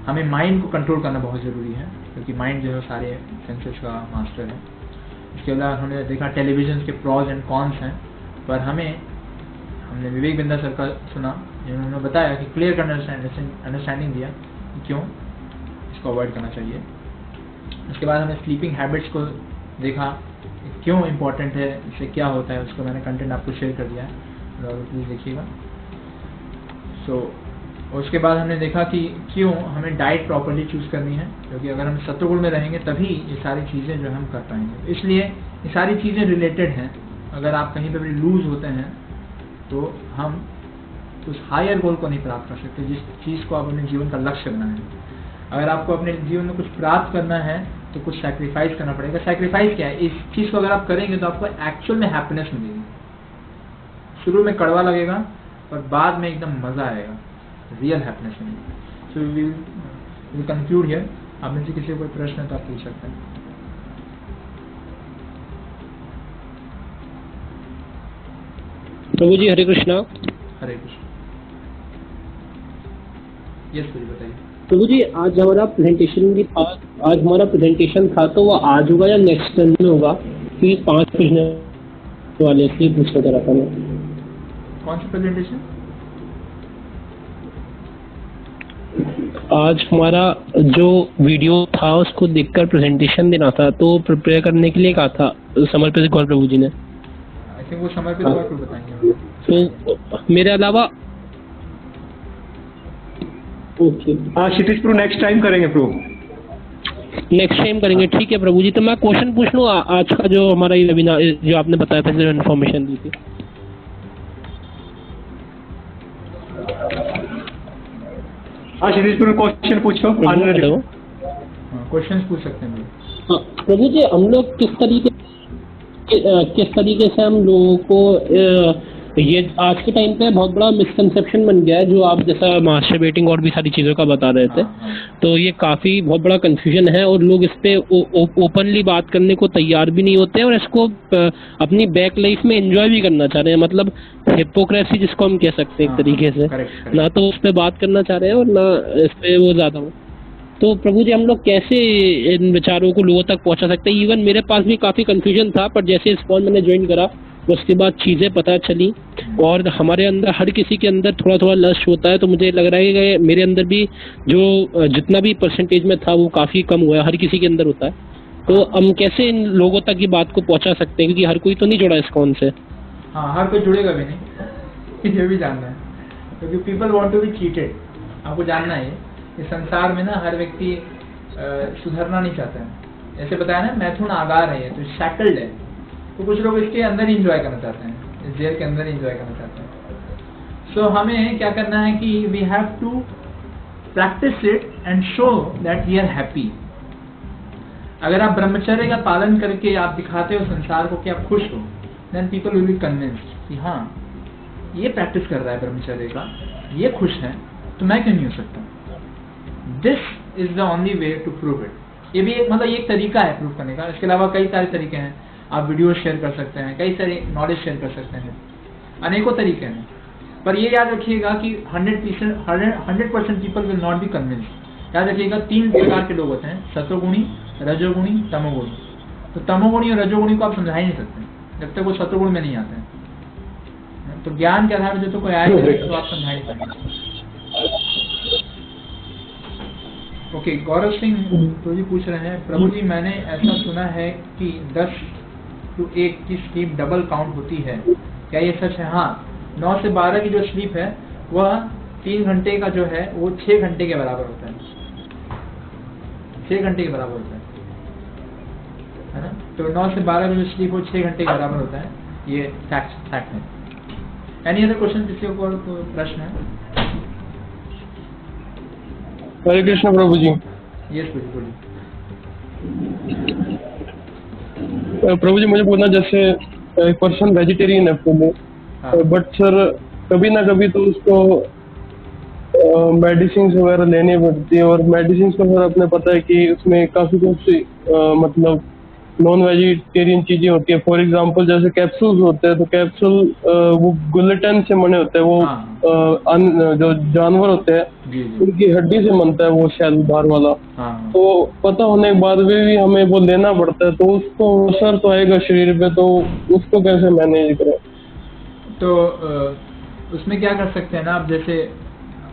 हमें माइंड को कंट्रोल करना बहुत ज़रूरी है, क्योंकि माइंड जो है सारे सेंसेस का मास्टर है। इसके अलावा हमने देखा टेलीविज़न के प्रॉज एंड कॉन्स हैं, पर हमने विवेक बिंदा सर का सुना, जिन्होंने बताया कि क्लियर अंडरस्टैंडिंग दिया कि क्यों इसको अवॉइड करना चाहिए। उसके बाद हमने स्लीपिंग हैबिट्स को देखा, क्यों इम्पोर्टेंट है, इससे क्या होता है, उसको मैंने कंटेंट आपको शेयर कर दिया है, और प्लीज़ देखिएगा। उसके बाद हमने देखा कि क्यों हमें डाइट प्रॉपर्ली चूज़ करनी है, क्योंकि अगर हम सत्वगुण में रहेंगे तभी ये सारी चीज़ें जो हम कर पाएंगे। इसलिए ये सारी चीज़ें रिलेटेड हैं। अगर आप कहीं पर भी लूज़ होते हैं तो हम उस हायर गोल को नहीं प्राप्त कर सकते, जिस चीज़ को आप अपने जीवन का लक्ष्य बनाए हैं। अगर आपको अपने जीवन में कुछ प्राप्त करना है तो कुछ सैक्रिफाइस करना पड़ेगा। सैक्रिफाइस क्या है? इस चीज़ को अगर आप करेंगे तो आपको एक्चुअल में हैप्पीनेस मिलेगी। शुरू में कड़वा लगेगा पर बाद में एकदम मज़ा आएगा, रियल हैप्पीनेस मिलेगी। So we will conclude here. आप में से किसी को कोई प्रश्न है तो आप पूछ सकते हैं। प्रभु जी हरे कृष्णा। हरे कृष्ण। यस मुझे बताइए। प्रभु जी आज हमारा प्रेजेंटेशन था तो वो आज होगा या नेक्स्ट टर्म में होगा? कि 5 पूछने वाले थे, पूछना चाह रहा था मैं। कौन सा प्रेजेंटेशन? आज हमारा जो वीडियो था उसको देखकर प्रेजेंटेशन देना था, तो प्रिपेयर करने के लिए कहा था समर्पित गौर प्रभु जी ने। आई थिंक वो समर्पित गौर प्रभु बताएंगे। तो मेरे अलावा ओके, हाँ क्षितिज प्रभु नेक्स्ट टाइम करेंगे प्रभु, नेक्स्ट टाइम करेंगे। ठीक है प्रभु जी। तो मैं क्वेश्चन पूछ लूँ आज का जो हमारा ये वेबिनार जो आपने बताया था, जो इन्फॉर्मेशन दी थी। हाँ क्षितिज प्रभु क्वेश्चन पूछो। हेलो, क्वेश्चन पूछ सकते हैं। हाँ प्रभु जी, हम लोग किस तरीके से हम लोगों को ये आज के टाइम पे बहुत बड़ा मिसकंसेप्शन बन गया है, जो आप जैसा मास्टरबेटिंग और भी सारी चीज़ों का बता रहे थे, तो ये काफ़ी बहुत बड़ा कंफ्यूजन है और लोग इस पे ओपनली बात करने को तैयार भी नहीं होते हैं और इसको अपनी बैक लाइफ में एंजॉय भी करना चाह रहे हैं। मतलब हिपोक्रेसी जिसको हम कह सकते हैं एक तरीके से, ना तो उस पर बात करना चाह रहे हैं और ना इस पर वो ज़्यादा हो। तो प्रभु जी हम लोग कैसे इन विचारों को लोगों तक पहुंचा सकते हैं? इवन मेरे पास भी काफ़ी कंफ्यूजन था, पर जैसे इस कॉल मैंने ज्वाइन करा उसके बाद चीज़ें पता चली और हमारे अंदर हर किसी के अंदर थोड़ा थोड़ा लस्ट होता है। तो मुझे लग रहा है कि मेरे अंदर भी जो जितना भी परसेंटेज में था वो काफ़ी कम हुआ है, हर किसी के अंदर होता है। तो हम कैसे इन लोगों तक ये बात को पहुंचा सकते हैं, क्योंकि हर कोई तो नहीं जुड़ा इस कॉन से। हाँ, हर कोई जुड़ेगा भी नहीं, ये भी जानना है, क्योंकि people want to be cheated. आपको जानना है इस संसार में ना हर व्यक्ति सुधरना नहीं चाहता है। जैसे बताया ना, मैथुन आगार है, ये तो शैकल्ड है, तो कुछ लोग इसके अंदर ही इंजॉय करना चाहते हैं, इस जेल के अंदर इंजॉय करना चाहते हैं। सो हमें क्या करना है कि we have to practise it and show that we are happy. अगर आप ब्रह्मचर्य का पालन करके आप दिखाते हो संसार को कि आप खुश हो, then people will be convinced कि हाँ ये प्रैक्टिस कर रहा है ब्रह्मचर्य का, ये खुश है, तो मैं क्यों नहीं हो सकता। This is the only way to prove it. ये भी एक तरीका है प्रूव करने का। इसके अलावा कई सारे तरीके हैं। आप वीडियो शेयर कर सकते हैं, कई सारे नॉलेज शेयर कर सकते हैं, अनेकों तरीके हैं। पर ये याद रखिएगा कि 100% people will not be convinced. याद रखिएगा 3 प्रकार के लोग होते हैं, सत्वगुणी, रजोगुणी, तमोगुणी। तो तमोगुणी और रजोगुणी को आप समझा ही नहीं सकते जब तक वो सत्वगुण में नहीं आते हैं। तो ज्ञान के आधार पर जो कोई आएगा तो आप समझा ही नहीं पाएंगे। ओके, गौरव सिंह तो जी पूछ रहे हैं, प्रभु जी मैंने ऐसा सुना है कि 10 to 1 की स्लीप डबल काउंट होती है, क्या ये सच है? हाँ, 9 से 12 की जो स्लीप है वह 3 घंटे का जो है वो 6 घंटे के बराबर होता है, 6 घंटे के बराबर होता है ना। तो 9 से 12 की जो स्लीप वो 6 घंटे के बराबर होता है, ये फैक्ट है। Any other question? किसी को और प्रश्न है? हरे कृष्ण प्रभु जी। यस बोलिए। प्रभु जी मुझे बोलना, जैसे एक पर्सन वेजिटेरियन है फुल, बट सर कभी ना कभी तो उसको मेडिसिन वगैरह लेनी पड़ती है, और मेडिसिन का सर आपने पता है कि उसमें काफी कुछ मतलब नॉन वेजिटेरियन चीजें होती है। फॉर एग्जांपल जैसे कैप्सूल्स होते हैं, तो कैप्सूल वो ग्लूटेन से बने होते हैं, वो जो जानवर होते हैं उनकी हड्डी से बनता है वो शेल बाहर वाला। तो पता होने के बाद भी हमें वो लेना पड़ता है, तो उसको असर तो आएगा शरीर पे, तो उसको कैसे मैनेज करें? तो उसमें क्या कर सकते हैं ना आप, जैसे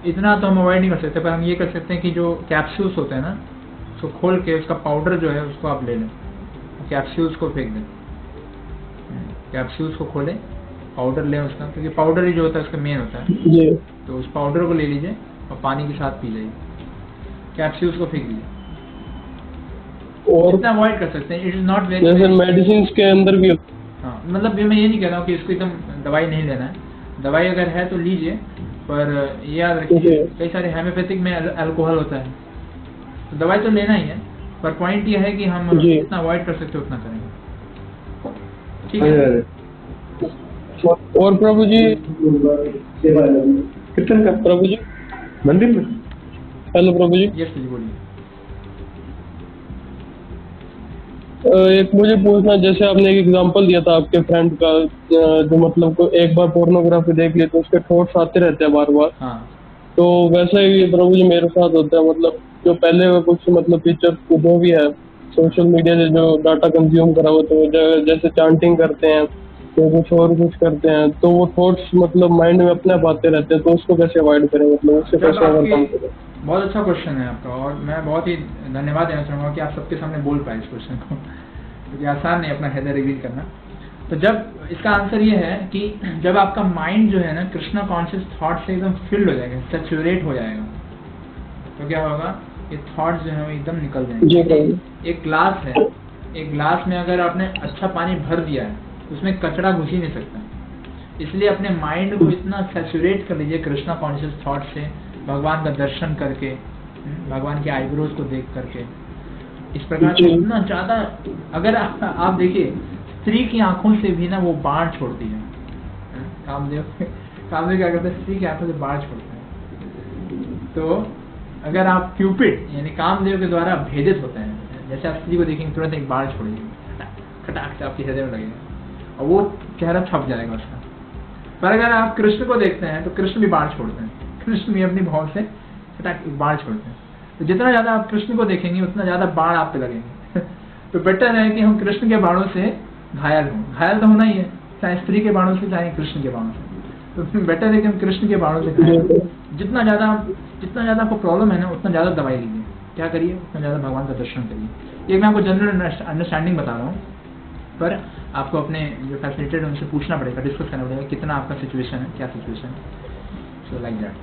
इतना तो हम अवॉइड नहीं कर सकते, पर हम ये कर सकते हैं कि जो कैप्सूल्स होते हैं ना, उसको खोल के उसका पाउडर जो है उसको आप ले लें, कैप्सूल्स को फेंक दें। कैप्सूल्स को खोलें, पाउडर लें उसका, क्योंकि पाउडर ही जो होता है उसका मेन होता है। तो उस पाउडर को ले लीजिए और पानी के साथ पी जाइए, कैप्सूल्स को फेंक दीजिए। और इतना अवॉइड कर सकते हैं। इट इज नॉट वेरी, जैसे मेडिसिन के अंदर भी। हाँ, मतलब मैं ये नहीं कह रहा हूँ कि इसको एकदम दवाई नहीं लेना है, दवाई अगर है तो लीजिए, पर ये याद रखिए कई सारे होम्योपैथिक में अल्कोहल होता है, तो दवाई तो लेना ही है, पर पॉइंट ये है कि हम जितना अवॉइड कर सकते उतना करेंगे, ठीक है। और प्रभु जी कितने का प्रभु जी मंदिर में? हेलो प्रभु जी। यस जी बोलिए। एक मुझे पूछना, जैसे आपने एक एग्जांपल दिया था आपके फ्रेंड का, जो मतलब को एक बार पोर्नोग्राफी देख ली तो उसके थॉट्स आते रहते हैं बार बार। हाँ। तो वैसा ही प्रभु जी मेरे साथ होता है, मतलब जो पहले कुछ मतलब पिक्चर जो भी है सोशल मीडिया से जो डाटा कंज्यूम करा हो, तो जैसे चांटिंग करते हैं तो कुछ और कुछ करते हैं, तो वो थॉट्स मतलब माइंड में अपने आप आते रहते हैं, तो उसको कैसे अवॉइड करें, मतलब उससे कैसे ओवरकम करें? बहुत अच्छा क्वेश्चन है आपका, और मैं बहुत ही धन्यवाद देना चाहूँगा कि आप सबके सामने बोल पाए इस क्वेश्चन को, क्योंकि आसान नहीं अपना हृदय रिवील करना। तो जब इसका आंसर ये है कि जब आपका माइंड जो है ना कृष्णा कॉन्शियस थॉट से एकदम फिल्ड हो जाएगा, सैचुरेट हो जाएगा, तो क्या होगा, ये थॉट्स जो है वो एकदम निकल जाएंगे। एक ग्लास है, एक ग्लास में अगर आपने अच्छा पानी भर दिया है उसमें कचरा घुस ही नहीं सकता, इसलिए अपने माइंड को इतना सैचुरेट कर लीजिए कृष्णा कॉन्शियस थॉट से, भगवान का दर्शन करके, भगवान के आईब्रोज को देख करके, इस प्रकार से इतना ज्यादा। अगर आप देखिए स्त्री की आंखों से भी ना वो बाढ़ छोड़ती है, कामदेव क्या करते हैं, स्त्री की आंखों से बाढ़ छोड़ते हैं। तो अगर आप क्यूपिड यानी कामदेव के द्वारा भेदित होते हैं, जैसे आप स्त्री को देखेंगे तुरंत एक बाढ़ छोड़ेगी, खटाक से आपके हृदय में लगेगा और वो चेहरा छप जाएगा उसका। पर अगर आप कृष्ण को देखते हैं तो कृष्ण भी बाढ़ छोड़ते हैं, कृष्ण भी अपनी भाव से फटाक बाढ़ छोड़ते हैं। तो जितना ज्यादा आप कृष्ण को देखेंगे उतना ज्यादा बाढ़ आप पे लगेंगे। तो बेटर है कि हम कृष्ण के बाणों से घायल हों, घायल तो होना ही है, चाहे स्त्री के बाणों से चाहे कृष्ण के बाणों से, तो बेटर है कि हम कृष्ण के बाणों से घायल हों। जितना ज्यादा आपको प्रॉब्लम है ना उतना ज्यादा दवाई लीजिए, क्या करिए, उतना ज्यादा भगवान का दर्शन करिए। एक मैं आपको जनरल अंडरस्टैंडिंग बता रहा हूँ, पर आपको अपने जो फैसिलिटेटर उनसे पूछना पड़ेगा, डिस्कस करना पड़ेगा कितना आपका सिचुएशन है, क्या सिचुएशन है। So like that.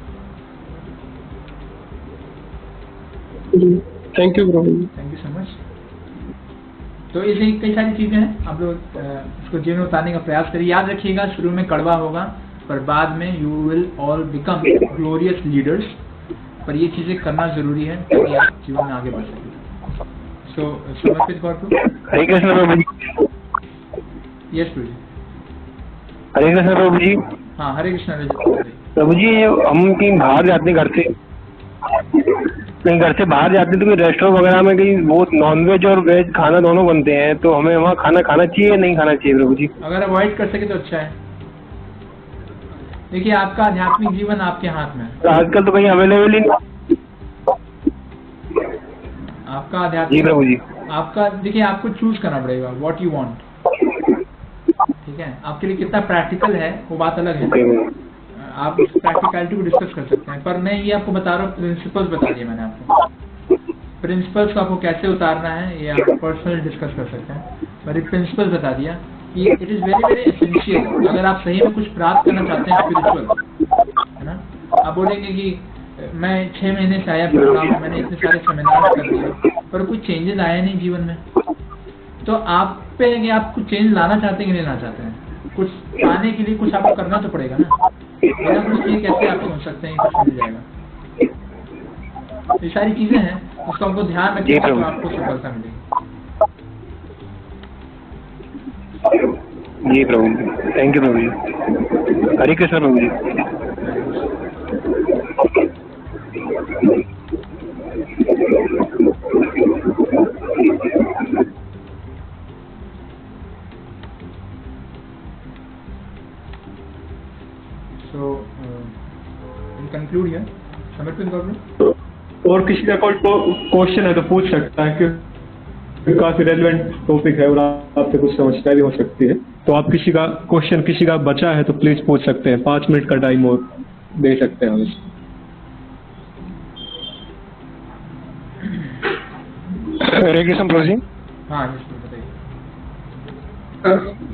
Thank you Prabhu, thank you so much. तो ऐसे कई सारी चीजें हैं, आप लोग इसको जीवन में उतारने का प्रयास करिए। याद रखिएगा शुरू में कड़वा होगा, पर बाद में you will all become glorious leaders. पर ये चीजें करना जरूरी है ताकि आप जीवन में आगे बढ़ सकें। सो समर्पित god to Hare Krishna Prabhu ji. Yes Prabhu ji. Hare Krishna Prabhu ji. हाँ हरे कृष्ण प्रभु जी, हम कहीं बाहर जाते हैं, घर से बाहर जाते हैं तो कोई रेस्टोरेंट वगैरह में कहीं वो नॉनवेज और वेज खाना दोनों बनते हैं, तो हमें वहाँ खाना चाहिए या नहीं खाना चाहिए प्रभु जी? अगर अवॉइड कर सके तो अच्छा है। देखिए आपका आध्यात्मिक जीवन आपके हाथ में है, तो आजकल तो कहीं अवेलेबल ही नहीं आपका आध्यात्मिक। जी प्रभु जी। आपका देखिए आपको चूज करना पड़ेगा व्हाट यू वांट, ठीक है। आपके लिए कितना प्रैक्टिकल है वो बात अलग है, आप प्रैक्टिकलिटी को डिस्कस कर सकते हैं। पर मैं ये आपको बता रहा हूँ, प्रिंसिपल्स बता दिए मैंने आपको, प्रिंसिपल्स को आपको कैसे उतारना है ये आप पर्सनली डिस्कस कर सकते हैं। पर एक प्रिंसिपल बता दिया कि it is very very essential. अगर आप सही में कुछ प्राप्त करना चाहते हैं स्पिरिचुअल, है ना, आप बोलेंगे कि मैं 6 महीने से आया फिर रहा हूँ, मैंने इतने सारे सेमिनार कर दिए पर कुछ चेंजेस आया नहीं जीवन में, तो आप पे है कि आप कुछ चेंज लाना चाहते हैं कि नहीं लाना चाहते हैं। कुछ पाने के लिए कुछ आपको करना तो पड़ेगा ना, बिना कुछ किए कैसे आप सोच सकते हैं कुछ मिल जाएगा। ये सारी चीजें हैं, उसको हमको ध्यान रखिए तो आपको सफलता मिलेगी। जी Prabhu, thank you Prabhu ji. Hare Krishna Prabhu ji. So, we'll conclude here. समर्पित कर लो। और किसी का कोई क्वेश्चन है तो पूछ सकता है, क्योंकि काफी रेलेवेंट टॉपिक है और आपसे कुछ समस्या भी हो सकती है। तो आप किसी का क्वेश्चन किसी का बचा है तो प्लीज पूछ सकते हैं, 5 मिनट का टाइम और दे सकते हैं हम इसको। हरे कृष्ण प्रभु जी। हाँ जी बताइए।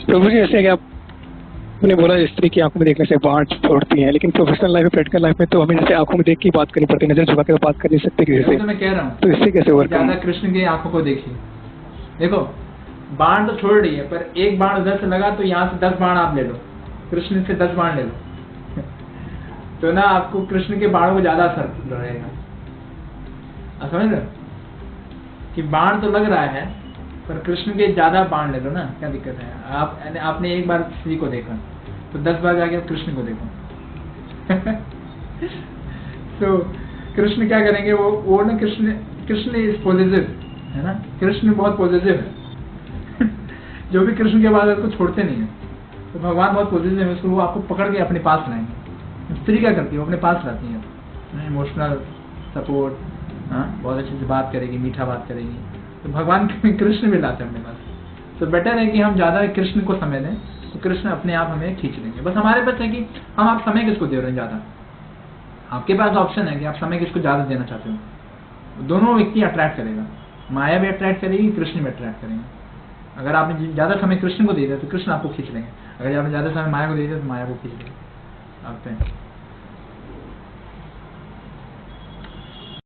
प्रभु जी, ऐसे कि आपने बोला स्त्री की आंखों में देखने से बाढ़ छोड़ती है, लेकिन प्रोफेशनल लाइफ में, प्रैक्टिकल लाइफ में तो हमें जैसे आंखों में देख के बात करनी पड़ती है, नजर झुका के तो बात कर नहीं सकते किसी से। तो मैं कह रहा हूँ तो इससे कैसे वर्क ज्यादा कृष्ण की आंखों को देखिए। देखो बाण तो छोड़ रही है, पर एक बाण उधर से लगा तो यहाँ से 10 बाण आप ले लो, कृष्ण से 10 बाण ले लो तो ना आपको कृष्ण के बाणों को ज्यादा असर रहेगा। आप समझ रहे हो कि बाण तो लग रहा है पर कृष्ण के ज्यादा बाण ले लो ना, क्या दिक्कत है। आपने एक बार श्री को देखा तो 10 बार जाके आप कृष्ण को देखो तो कृष्ण क्या करेंगे, वो ना कृष्ण इज पॉजिटिव है ना, कृष्ण बहुत पॉजिटिव है जो भी कृष्ण के बाद उसको छोड़ते नहीं है। तो भगवान बहुत पॉजिटिव है, उसको वो आपको पकड़ के अपने पास लाएंगे। स्त्री क्या करती है, वो अपने पास लाती है, इमोशनल सपोर्ट, हाँ बहुत अच्छे से बात करेगी, मीठा बात करेगी। तो भगवान कृष्ण भी लाते हैं अपने पास। तो बेटर है कि हम ज्यादा कृष्ण को समय दें तो कृष्ण अपने आप हमें खींच लेंगे। बस हमारे पास है कि हम आप समय किसको दे रहे हैं ज्यादा। आपके पास ऑप्शन है कि आप समय किसको ज्यादा देना चाहते हो। दोनों व्यक्ति अट्रैक्ट करेगा, माया भी अट्रैक्ट करेगी, कृष्ण भी अट्रैक्ट करेंगे। अगर आपने ज्यादा समय कृष्ण को दे दिया तो कृष्ण आपको खींच लेंगे, अगर आपने ज्यादा समय माया को दे दिया तो माया को खींच लेंगे। आप